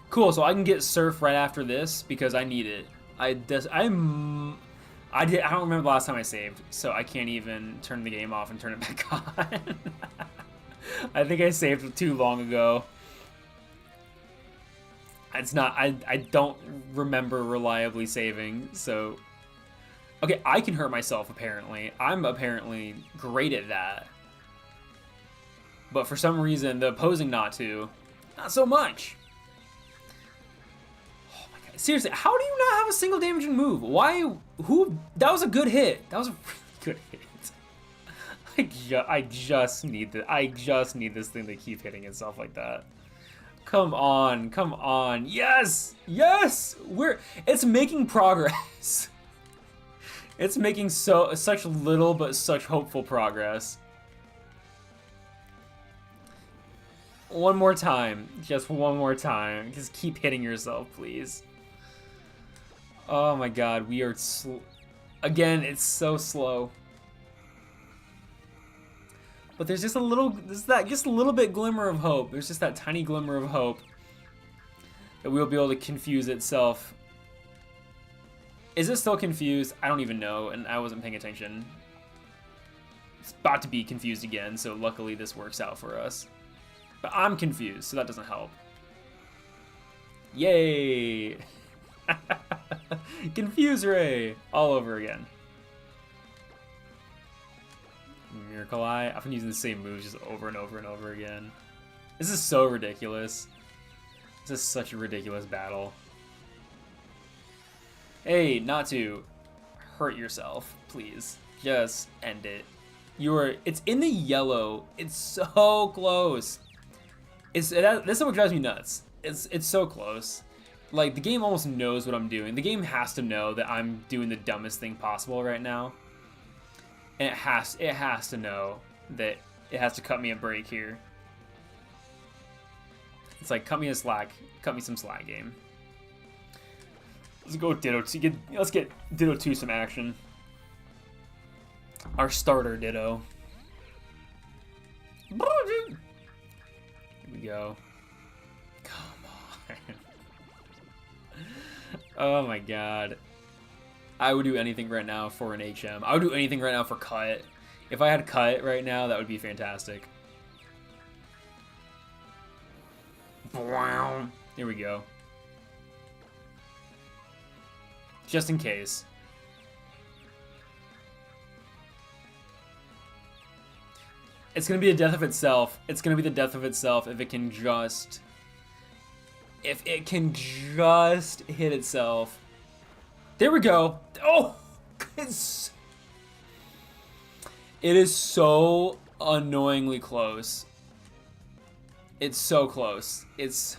Cool, so I can get Surf right after this because I need it. I don't remember the last time I saved, so I can't even turn the game off and turn it back on. I think I saved too long ago. It's not, I don't remember reliably saving, so. Okay, I can hurt myself apparently. I'm apparently great at that. But for some reason, the opposing not so much. Seriously, how do you not have a single damaging move? Why? Who? That was a good hit. That was a really good hit. I just need this thing to keep hitting itself like that. Come on, come on. Yes, yes. It's making progress. It's making such little but such hopeful progress. One more time, just one more time. Just keep hitting yourself, please. Oh my god, we are again, it's so slow. But there's just a little, just a little bit glimmer of hope. There's just that tiny glimmer of hope that we'll be able to confuse itself. Is it still confused? I don't even know, and I wasn't paying attention. It's about to be confused again, so luckily this works out for us. But I'm confused, so that doesn't help. Yay! Confuse Ray! All over again. Miracle Eye. I've been using the same moves just over and over and over again. This is so ridiculous. This is such a ridiculous battle. Hey, not to hurt yourself, please. Just end it. It's in the yellow. It's so close. This is what drives me nuts. It's so close. Like, the game almost knows what I'm doing. The game has to know that I'm doing the dumbest thing possible right now. And it has to know that it has to cut me a break here. It's like, cut me some slack, game. Let's go Ditto. Let's get Ditto 2 some action. Our starter Ditto. Here we go. Come on. Oh my god. I would do anything right now for an HM. I would do anything right now for Cut. If I had Cut right now, that would be fantastic. Here we go. Just in case. It's gonna be the death of itself. It's gonna be the death of itself if it can just... If it can just hit itself. There we go. Oh! It is so annoyingly close. It's so close. It's...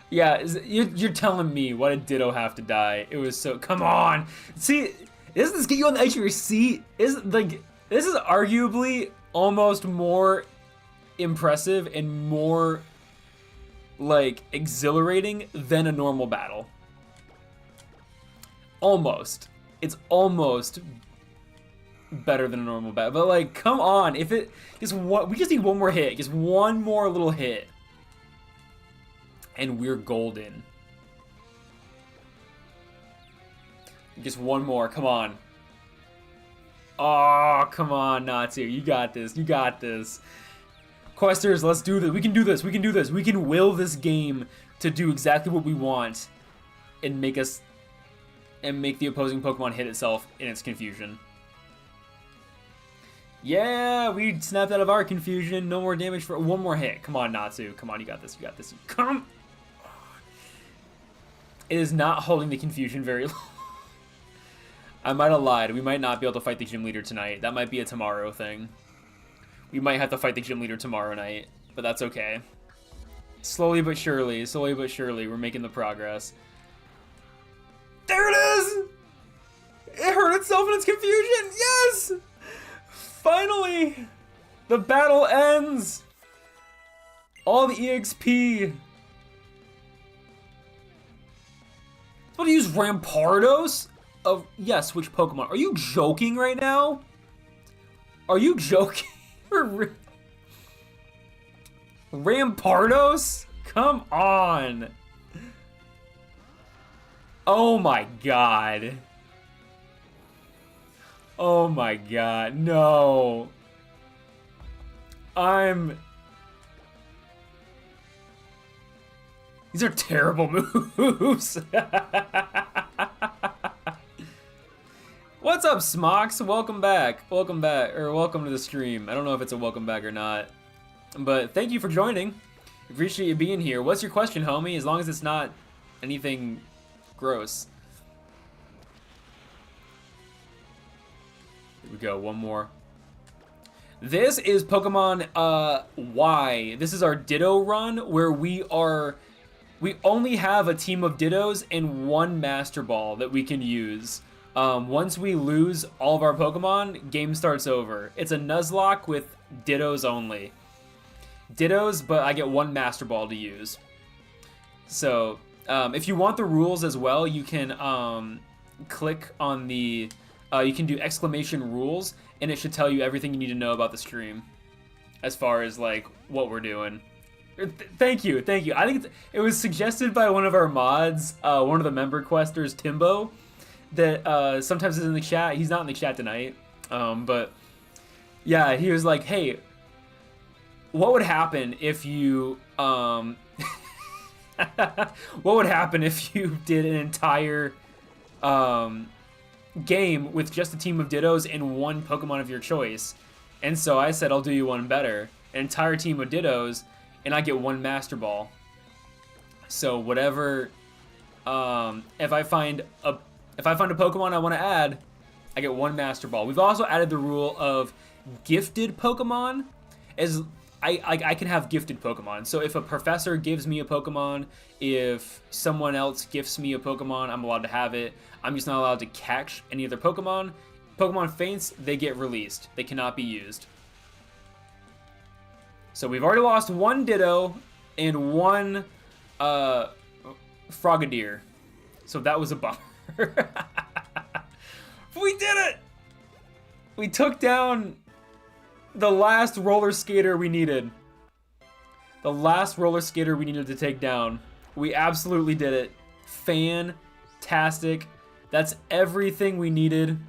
Yeah, you're telling me why did Ditto have to die? It was so... Come on! See, doesn't this get you on the edge of your seat? This is arguably almost more impressive and more, like, exhilarating than a normal battle. Almost. It's almost better than a normal battle. But, like, come on. If it... we just need one more hit. Just one more little hit. And we're golden. Just one more. Come on. Oh, come on, Natsu. You got this. You got this. Questers, let's do this. We can do this. We can do this. We can will this game to do exactly what we want and make the opposing Pokemon hit itself in its confusion. Yeah, we snapped out of our confusion. No more damage for one more hit. Come on, Natsu. Come on, you got this. You got this. Come. It is not holding the confusion very long. I might have lied. We might not be able to fight the gym leader tonight. That might be a tomorrow thing. We might have to fight the gym leader tomorrow night, but that's okay. Slowly but surely, we're making the progress. There it is! It hurt itself in its confusion! Yes! Finally! The battle ends! All the EXP! What do you use Rampardos? Yes, which Pokemon? Are you joking right now? Are you joking? Rampardos? Come on. Oh my god. Oh my god. No. These are terrible moves. What's up, Smox? Welcome back. Welcome back. Or welcome to the stream. I don't know if it's a welcome back or not. But thank you for joining. Appreciate you being here. What's your question, homie? As long as it's not anything gross. Here we go. One more. This is Pokemon Y. This is our Ditto run where we only have a team of Dittos and one Master Ball that we can use. Once we lose all of our Pokemon, game starts over. It's a Nuzlocke with Dittos only. Dittos, but I get one Master Ball to use. So, if you want the rules as well, you can click on the, you can do exclamation rules, and it should tell you everything you need to know about the stream, as far as like what we're doing. Thank you, thank you. I think it was suggested by one of our mods, one of the member questers, Timbo, that sometimes is in the chat. He's not in the chat tonight, but yeah, he was like, hey, what would happen if you what would happen if you did an entire game with just a team of Dittos and one Pokemon of your choice? And so I said, I'll do you one better, an entire team of Dittos, and I get one Master Ball. So whatever, if I find a Pokemon I want to add, I get one Master Ball. We've also added the rule of gifted Pokemon, as I can have gifted Pokemon. So if a professor gives me a Pokemon, if someone else gifts me a Pokemon, I'm allowed to have it. I'm just not allowed to catch any other Pokemon. Pokemon faints, they get released. They cannot be used. So we've already lost one Ditto and one Frogadier. So that was a bummer. We did it! We took down the last roller skater we needed. The last roller skater we needed to take down. We absolutely did it. Fantastic. That's everything we needed.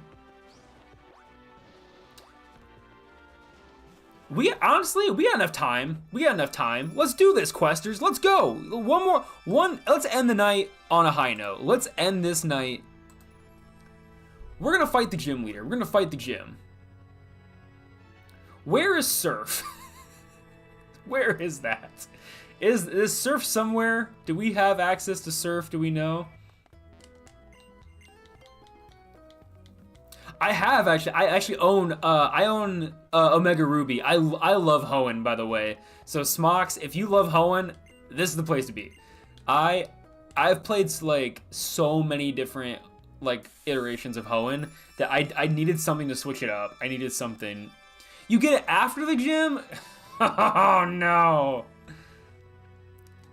We got enough time. We got enough time. Let's do this, questers. Let's go. Let's end the night on a high note. Let's end this night. We're gonna fight the gym leader. We're gonna fight the gym. Where is Surf? Where is that? Is Surf somewhere? Do we have access to Surf? Do we know? I actually own Omega Ruby. I love Hoenn, by the way. So Smox, if you love Hoenn, this is the place to be. I've played like so many different like iterations of Hoenn that I needed something to switch it up. I needed something. You get it after the gym? Oh no.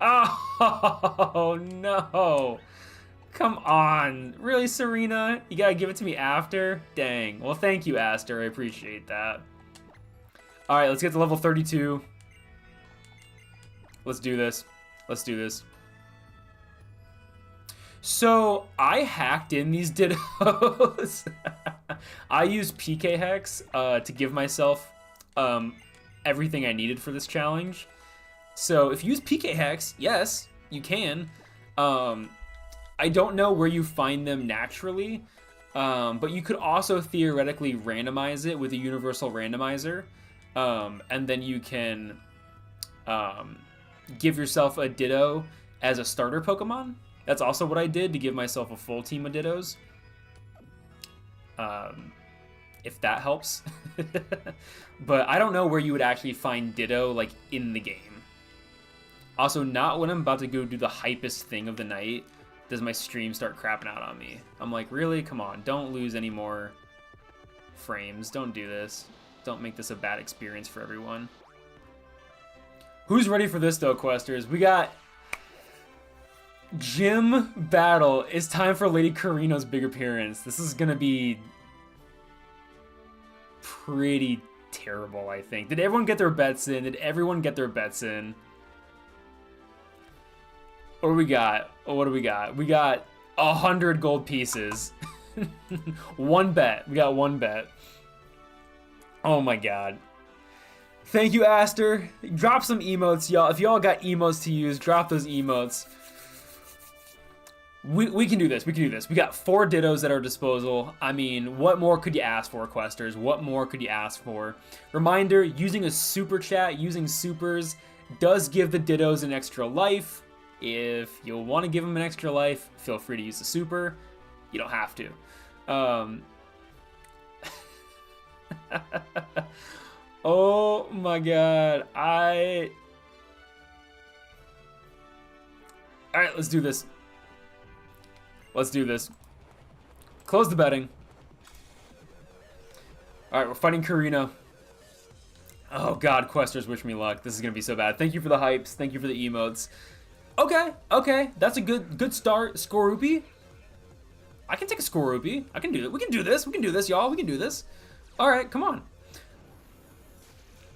Oh no. Come on. Really, Serena? You gotta give it to me after? Dang. Well, thank you, Aster. I appreciate that. Alright, let's get to level 32. Let's do this. Let's do this. So, I hacked in these Dittos. I used PK Hex to give myself everything I needed for this challenge. So, if you use PK Hex, yes, you can. I don't know where you find them naturally, but you could also theoretically randomize it with a universal randomizer, and then you can give yourself a Ditto as a starter Pokemon. That's also what I did to give myself a full team of Dittos. If that helps. But I don't know where you would actually find Ditto, like, in the game. Also, not when I'm about to go do the hypest thing of the night does my stream start crapping out on me. I'm like, really? Come on, don't lose any more frames. Don't do this. Don't make this a bad experience for everyone. Who's ready for this, though, Questers? We got Gym Battle. It's time for Lady Karino's big appearance. This is gonna be pretty terrible, I think. Did everyone get their bets in? Did everyone get their bets in? What do we got? What do we got? We got 100 gold pieces. One bet. We got one bet. Oh my god. Thank you, Aster. Drop some emotes, y'all. If y'all got emotes to use, drop those emotes. We can do this. We can do this. We got 4 Dittos at our disposal. I mean, what more could you ask for, Questers? What more could you ask for? Reminder, using a super chat, using supers, does give the Dittos an extra life. If you'll want to give them an extra life, feel free to use the super. You don't have to. Oh my god. Alright, let's do this. Let's do this. Close the betting. Alright, we're fighting Karina. Oh god, Questers, wish me luck. This is gonna be so bad. Thank you for the hypes. Thank you for the emotes. Okay, okay. That's a good start. Skorupi. I can take a Skorupi. I can do it. We can do this. We can do this, y'all. We can do this. Alright, come on.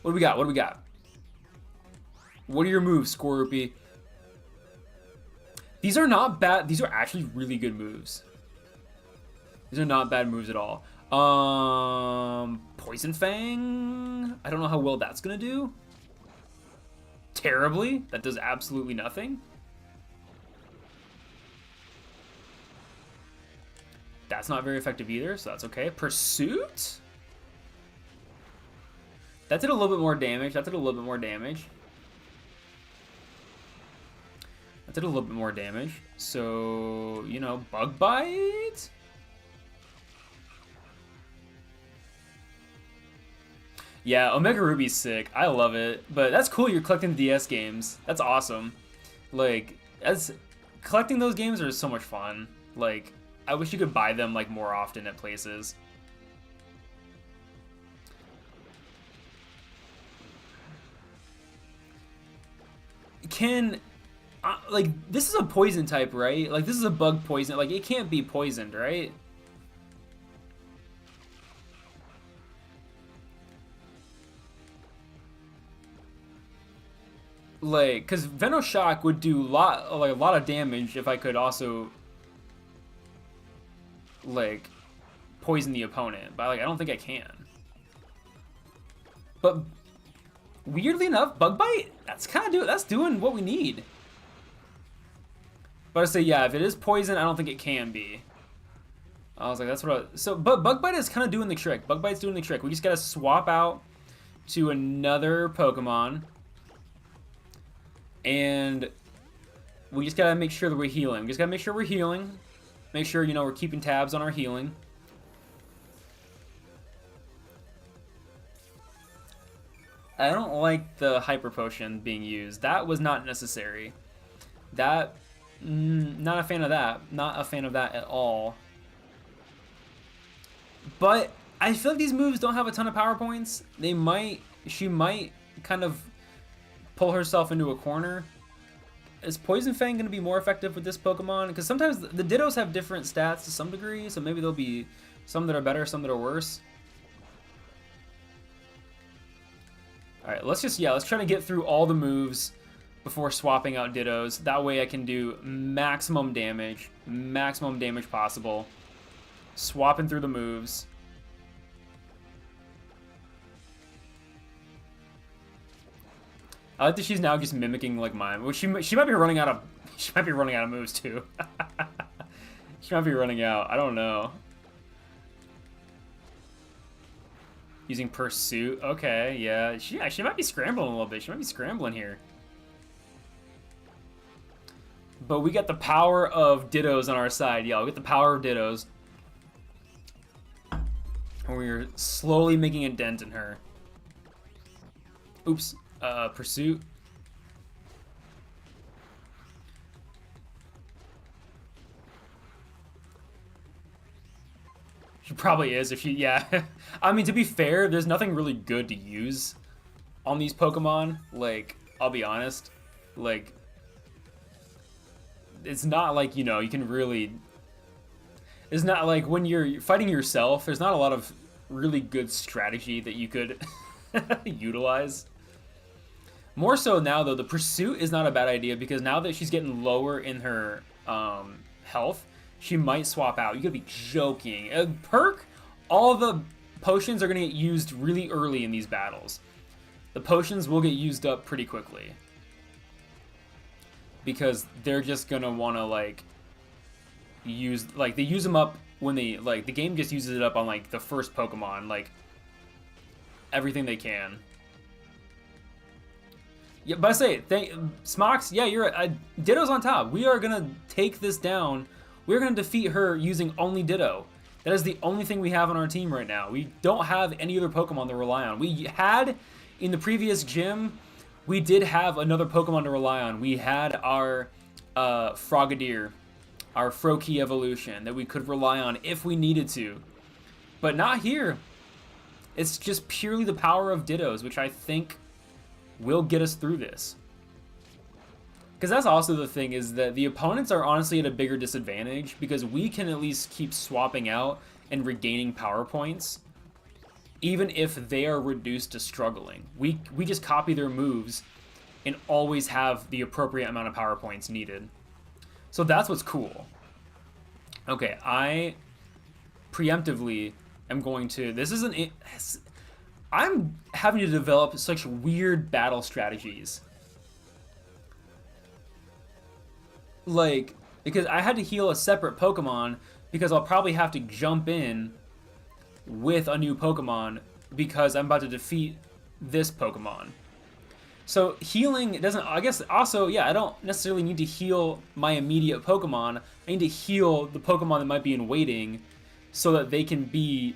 What do we got? What do we got? What are your moves, Skorupi? These are not bad. These are actually really good moves. These are not bad moves at all. Poison Fang. I don't know how well that's gonna do. Terribly. That does absolutely nothing. That's not very effective either, so that's okay. Pursuit? That did a little bit more damage. That did a little bit more damage. That did a little bit more damage. So, you know, Bug Bite? Yeah, Omega Ruby's sick. I love it. But that's cool you're collecting DS games. That's awesome. Like, collecting those games are so much fun. Like, I wish you could buy them, like, more often at places. Like, this is a poison type, right? Like, this is a bug poison. Like, it can't be poisoned, right? Like, because Venoshock would do a lot of damage if I could also, like, poison the opponent. But, like, I don't think I can. But weirdly enough, Bug Bite, that's doing what we need. But I say, yeah, if it is poison, I don't think it can be. I was like, that's what but Bug Bite is kind of doing the trick. Bug Bite's doing the trick. We just gotta swap out to another Pokemon. And we just gotta make sure that we're healing. We just gotta make sure we're healing. Make sure, you know, we're keeping tabs on our healing. I don't like the Hyper Potion being used. That was not necessary. That, not a fan of that. Not a fan of that at all. But I feel like these moves don't have a ton of power points. She might kind of pull herself into a corner. Is Poison Fang going to be more effective with this Pokemon? Because sometimes the Dittos have different stats to some degree, so maybe there'll be some that are better, some that are worse. Alright, let's try to get through all the moves before swapping out Dittos. That way I can do maximum damage possible. Swapping through the moves. I like that she's now just mimicking like mine. Well, she might be running out of moves too. She might be running out. I don't know. Using Pursuit. Okay, yeah. She might be scrambling a little bit. She might be scrambling here. But we got the power of Dittos on our side, y'all. We got the power of Dittos. And we're slowly making a dent in her. Oops. Pursuit. She probably is if she, yeah. I mean, to be fair, there's nothing really good to use on these Pokemon. Like, I'll be honest. Like, it's not like, you know, you can really... It's not like when you're fighting yourself, there's not a lot of really good strategy that you could utilize. More so now, though, the Pursuit is not a bad idea because now that she's getting lower in her health, she might swap out. You could be joking. Perk, all the potions are going to get used really early in these battles. The potions will get used up pretty quickly. Because they're just going to want to, like, they use them up when they, like, the game just uses it up on, like, the first Pokemon, like, everything they can. Yeah, but I say, Smox, yeah, you're right. Ditto's on top. We are going to take this down. We're going to defeat her using only Ditto. That is the only thing we have on our team right now. We don't have any other Pokemon to rely on. We had, in the previous gym, we did have another Pokemon to rely on. We had our Frogadier, our Froakie evolution that we could rely on if we needed to. But not here. It's just purely the power of Dittos, which I think will get us through this. Because that's also the thing, is that the opponents are honestly at a bigger disadvantage because we can at least keep swapping out and regaining power points even if they are reduced to struggling. We just copy their moves and always have the appropriate amount of power points needed. So that's what's cool. Okay, I preemptively am going to... I'm having to develop such weird battle strategies. Like, because I had to heal a separate Pokemon because I'll probably have to jump in with a new Pokemon because I'm about to defeat this Pokemon. So healing doesn't, I guess also, yeah, I don't necessarily need to heal my immediate Pokemon. I need to heal the Pokemon that might be in waiting so that they can be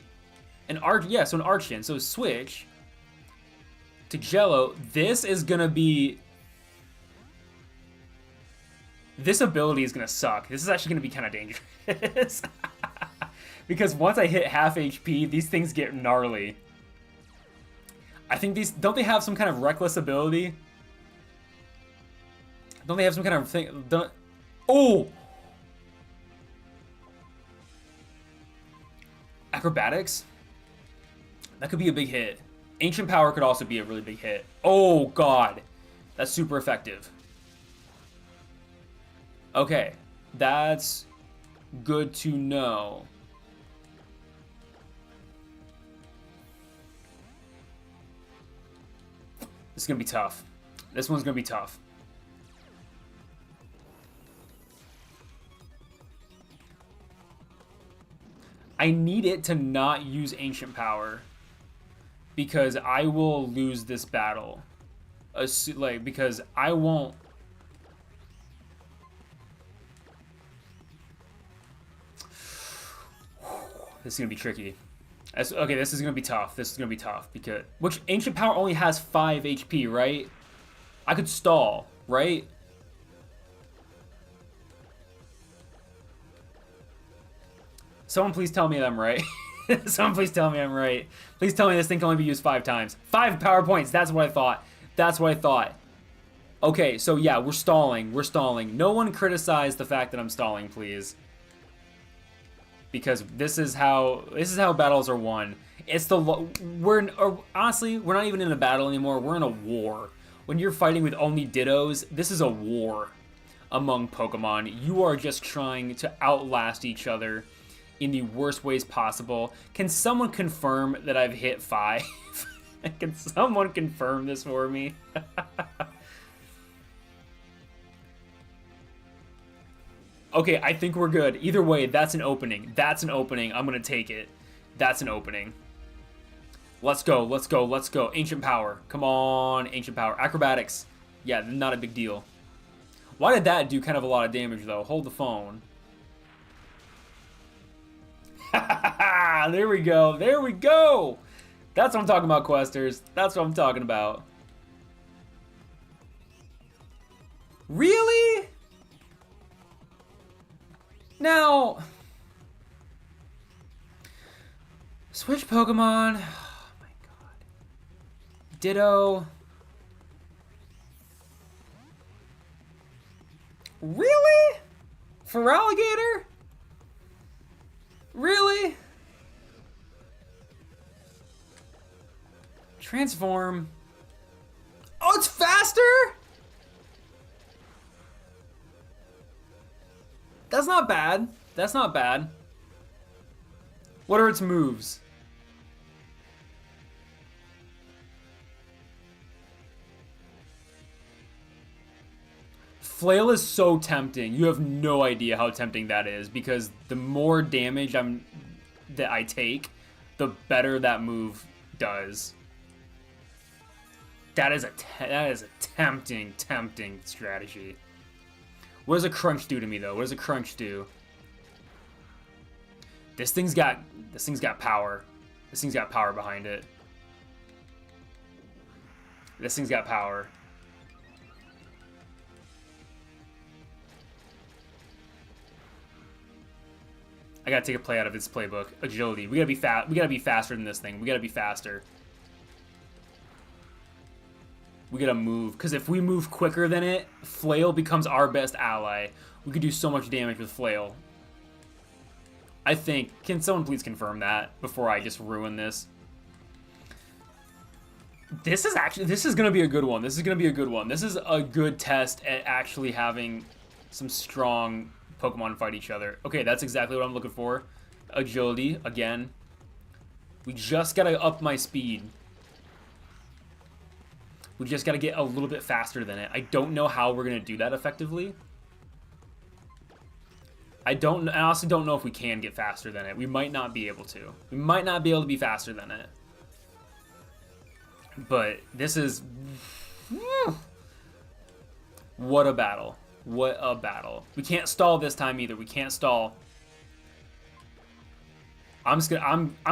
an Archon. So switch to Jello. This is gonna be... This ability is going to suck. This is actually going to be kind of dangerous. Because once I hit half HP, these things get gnarly. I think these... Don't they have some kind of reckless ability? Don't they have some kind of thing... Oh! Acrobatics? That could be a big hit. Ancient Power could also be a really big hit. Oh, God. That's super effective. Okay, that's good to know. This is gonna be tough. This one's gonna be tough. I need it to not use Ancient Power because I will lose this battle. Because I won't... This is going to be tricky. Okay, this is going to be tough. This is going to be tough because... Which Ancient Power only has 5 HP, right? I could stall, right? Someone please tell me that I'm right. Someone please tell me I'm right. Please tell me this thing can only be used 5 times. 5 power points. That's what I thought. That's what I thought. Okay, so yeah, we're stalling. We're stalling. No one criticize the fact that I'm stalling, please. Because this is how battles are won. It's honestly, we're not even in a battle anymore. We're in a war. When you're fighting with only Dittos, this is a war among Pokemon. You are just trying to outlast each other in the worst ways possible. Can someone confirm that I've hit 5? Can someone confirm this for me? Okay, I think we're good. Either way, that's an opening. That's an opening. I'm going to take it. That's an opening. Let's go. Let's go. Let's go. Ancient Power. Come on. Ancient Power. Acrobatics. Yeah, not a big deal. Why did that do kind of a lot of damage, though? Hold the phone. There we go. There we go. That's what I'm talking about, Questers. That's what I'm talking about. Really? Now, switch Pokemon. Oh my god. Ditto. Really? For Alligator? Really? Transform. Oh, it's faster? That's not bad. That's not bad. What are its moves? Flail is so tempting. You have no idea how tempting that is, because the more damage that I take, the better that move does. That is a tempting strategy. What does a crunch do to me though? What does a crunch do? This thing's got power. This thing's got power behind it. This thing's got power. I gotta take a play out of its playbook. Agility. We gotta be fast. We gotta be faster than this thing. We gotta be faster. We gotta move, because if we move quicker than it, Flail becomes our best ally. We could do so much damage with Flail. I think. Can someone please confirm that before I just ruin this? This is gonna be a good one. This is gonna be a good one. This is a good test at actually having some strong Pokemon fight each other. Okay, that's exactly what I'm looking for. Agility, again. We just gotta up my speed. We just gotta get a little bit faster than it. I don't know how we're gonna do that effectively. I honestly don't know if we can get faster than it. We might not be able to. We might not be able to be faster than it. But this is... What a battle. What a battle. We can't stall this time either. We can't stall. I'm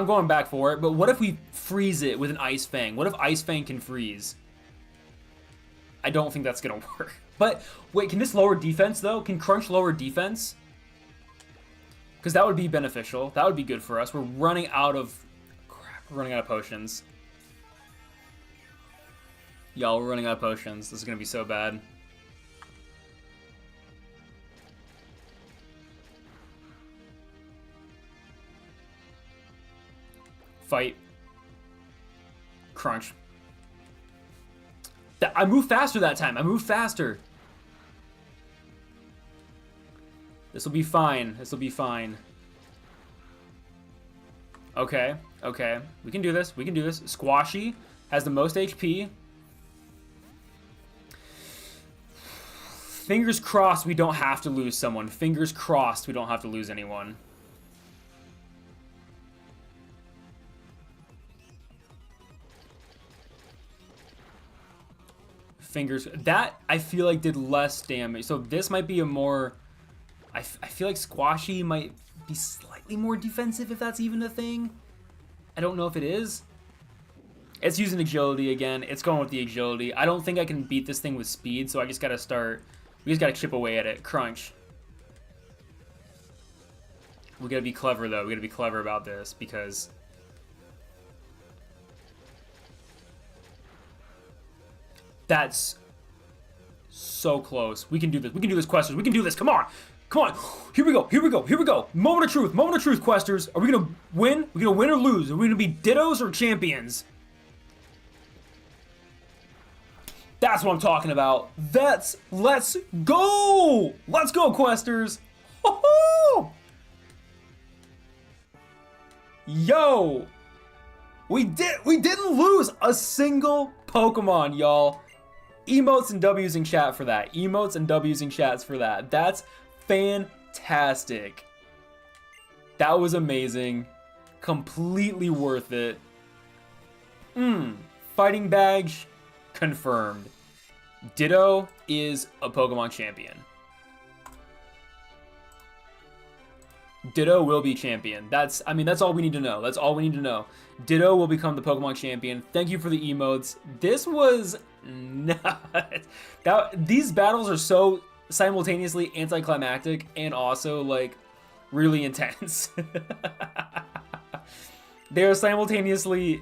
going back for it, but what if we freeze it with an Ice Fang? What if Ice Fang can freeze? I don't think that's gonna work. But wait, can this lower defense though? Can Crunch lower defense? Because that would be beneficial. That would be good for us. We're running out of... Crap, we're running out of potions. Y'all, we're running out of potions. This is gonna be so bad. Fight. Crunch. I moved faster that time. I moved faster. This will be fine. This will be fine. Okay. Okay. We can do this. We can do this. Squashy has the most HP. Fingers crossed we don't have to lose someone. Fingers crossed we don't have to lose anyone. Fingers... That, I feel like, did less damage. So this might be a more... I feel like Squashy might be slightly more defensive, if that's even a thing. I don't know if it is. It's using agility again. It's going with the agility. I don't think I can beat this thing with speed, so I just gotta start... We just gotta chip away at it. Crunch. We gotta be clever, though. We gotta be clever about this, because... That's so close. We can do this. We can do this, Questers. We can do this. Come on. Come on. Here we go. Here we go. Here we go. Moment of truth. Moment of truth, Questers. Are we going to win? Are we going to win or lose? Are we going to be Dittos or champions? That's what I'm talking about. Let's go. Let's go, Questers. Ho-ho! Yo. We didn't lose a single Pokemon, y'all. Emotes and W's in chat for that. Emotes and W's in chats for that. That's fantastic. That was amazing. Completely worth it. Fighting badge confirmed. Ditto is a Pokemon champion. Ditto will be champion. I mean, that's all we need to know. That's all we need to know. Ditto will become the Pokemon champion. Thank you for the emotes. This was nuts. These battles are so simultaneously anticlimactic and also, like, really intense. They are simultaneously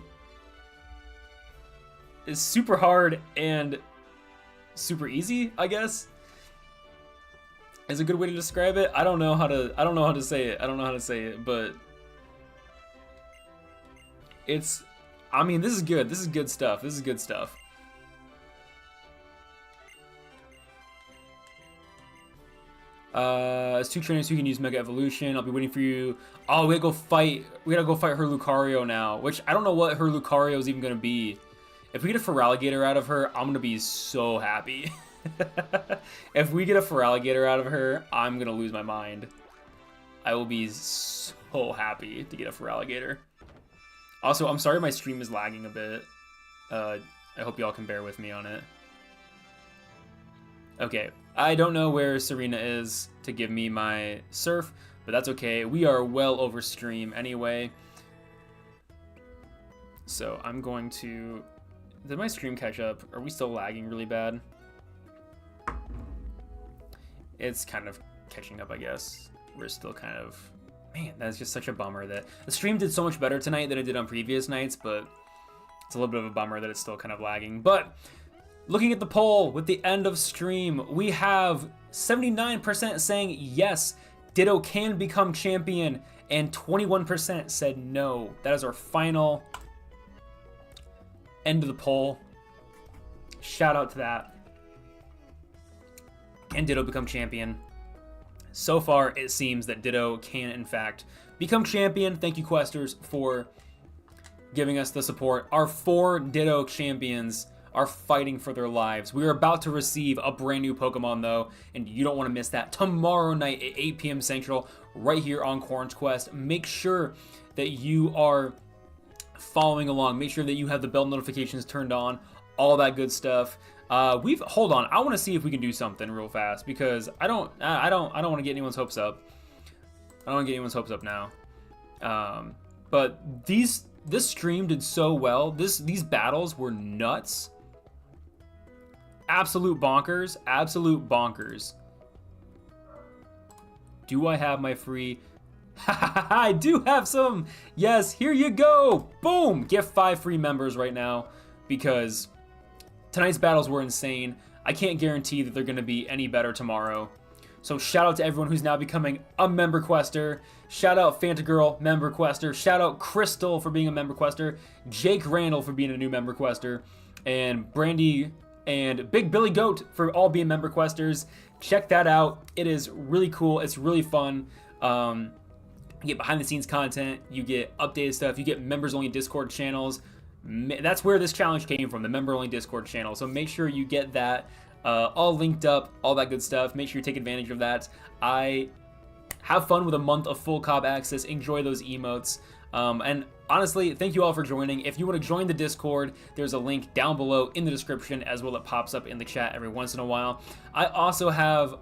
super hard and super easy, I guess. Is a good way to describe it. I don't know how to say it, but it's, I mean, this is good. This is good stuff. This is good stuff. It's 2 trainers who can use Mega Evolution. I'll be waiting for you. Oh, we gotta go fight her Lucario now, which I don't know what her Lucario is even gonna be. If we get a Feraligatr out of her, I'm gonna be so happy. If we get a Feraligatr out of her, I'm gonna lose my mind. I will be so happy to get a Feraligatr. Also, I'm sorry my stream is lagging a bit. I hope y'all can bear with me on it. Okay, I don't know where Serena is to give me my Surf, but that's okay. We are well over stream anyway. So I'm going to... Did my stream catch up? Are we still lagging really bad? It's kind of catching up, I guess. We're still kind of... Man, that's just such a bummer that... The stream did so much better tonight than it did on previous nights, but it's a little bit of a bummer that it's still kind of lagging. But looking at the poll with the end of stream, we have 79% saying yes, Ditto can become champion, and 21% said no. That is our final end of the poll. Shout out to that. Can Ditto become champion? So far, it seems that Ditto can, in fact, become champion. Thank you, Questers, for giving us the support. Our 4 Ditto champions are fighting for their lives. We are about to receive a brand new Pokemon, though, and you don't want to miss that. Tomorrow night at 8 p.m. Central, right here on Quoorn's Quest. Make sure that you are following along. Make sure that you have the bell notifications turned on, all that good stuff. Hold on. I want to see if we can do something real fast because I don't want to get anyone's hopes up. I don't want to get anyone's hopes up now. But this stream did so well. These battles were nuts. Absolute bonkers. Absolute bonkers. Do I have my free? I do have some. Yes, here you go. Boom. Get 5 free members right now because tonight's battles were insane. I can't guarantee that they're going to be any better tomorrow. So shout out to everyone who's now becoming a member quester. Shout out Fantagirl, member quester. Shout out Crystal for being a member quester. Jake Randall for being a new member quester. And Brandy and Big Billy Goat for all being member questers. Check that out. It is really cool. It's really fun. You get behind the scenes content. You get updated stuff. You get members only Discord channels. That's where this challenge came from, the member only Discord channel. So make sure you get that all linked up, all that good stuff. Make sure you take advantage of that. I have fun with a month of full cob access. Enjoy those emotes. And honestly, thank you all for joining. If you want to join the Discord, there's a link down below in the description, as well it pops up in the chat every once in a while. I also have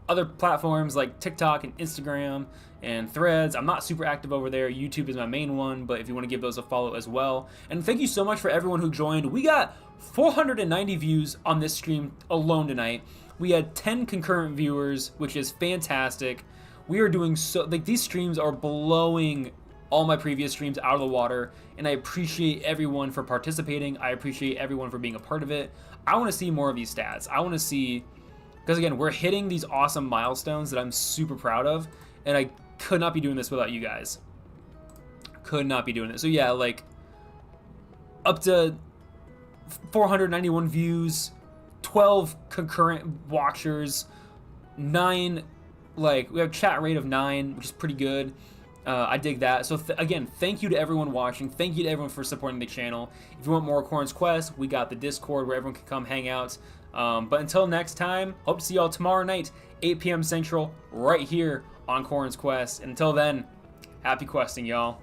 other platforms like TikTok and Instagram and Threads. I'm not super active over there. YouTube is my main one, but if you want to give those a follow as well. And thank you so much for everyone who joined. We got 490 views on this stream alone tonight. We had 10 concurrent viewers, which is fantastic. We are doing so, like, these streams are blowing all my previous streams out of the water, and I appreciate everyone for participating. I appreciate everyone for being a part of it. I want to see more of these stats. I want to see, because again, we're hitting these awesome milestones that I'm super proud of, and I could not be doing this without you guys. Could not be doing this. So yeah, like, up to 491 views, 12 concurrent watchers, 9, like, we have a chat rate of 9, which is pretty good. I dig that. So again, thank you to everyone watching. Thank you to everyone for supporting the channel. If you want more Quoorn's Quest, we got the Discord where everyone can come hang out. But until next time, hope to see y'all tomorrow night, 8 p.m. Central, right here on Quoorn's Quest. And until then, happy questing, y'all.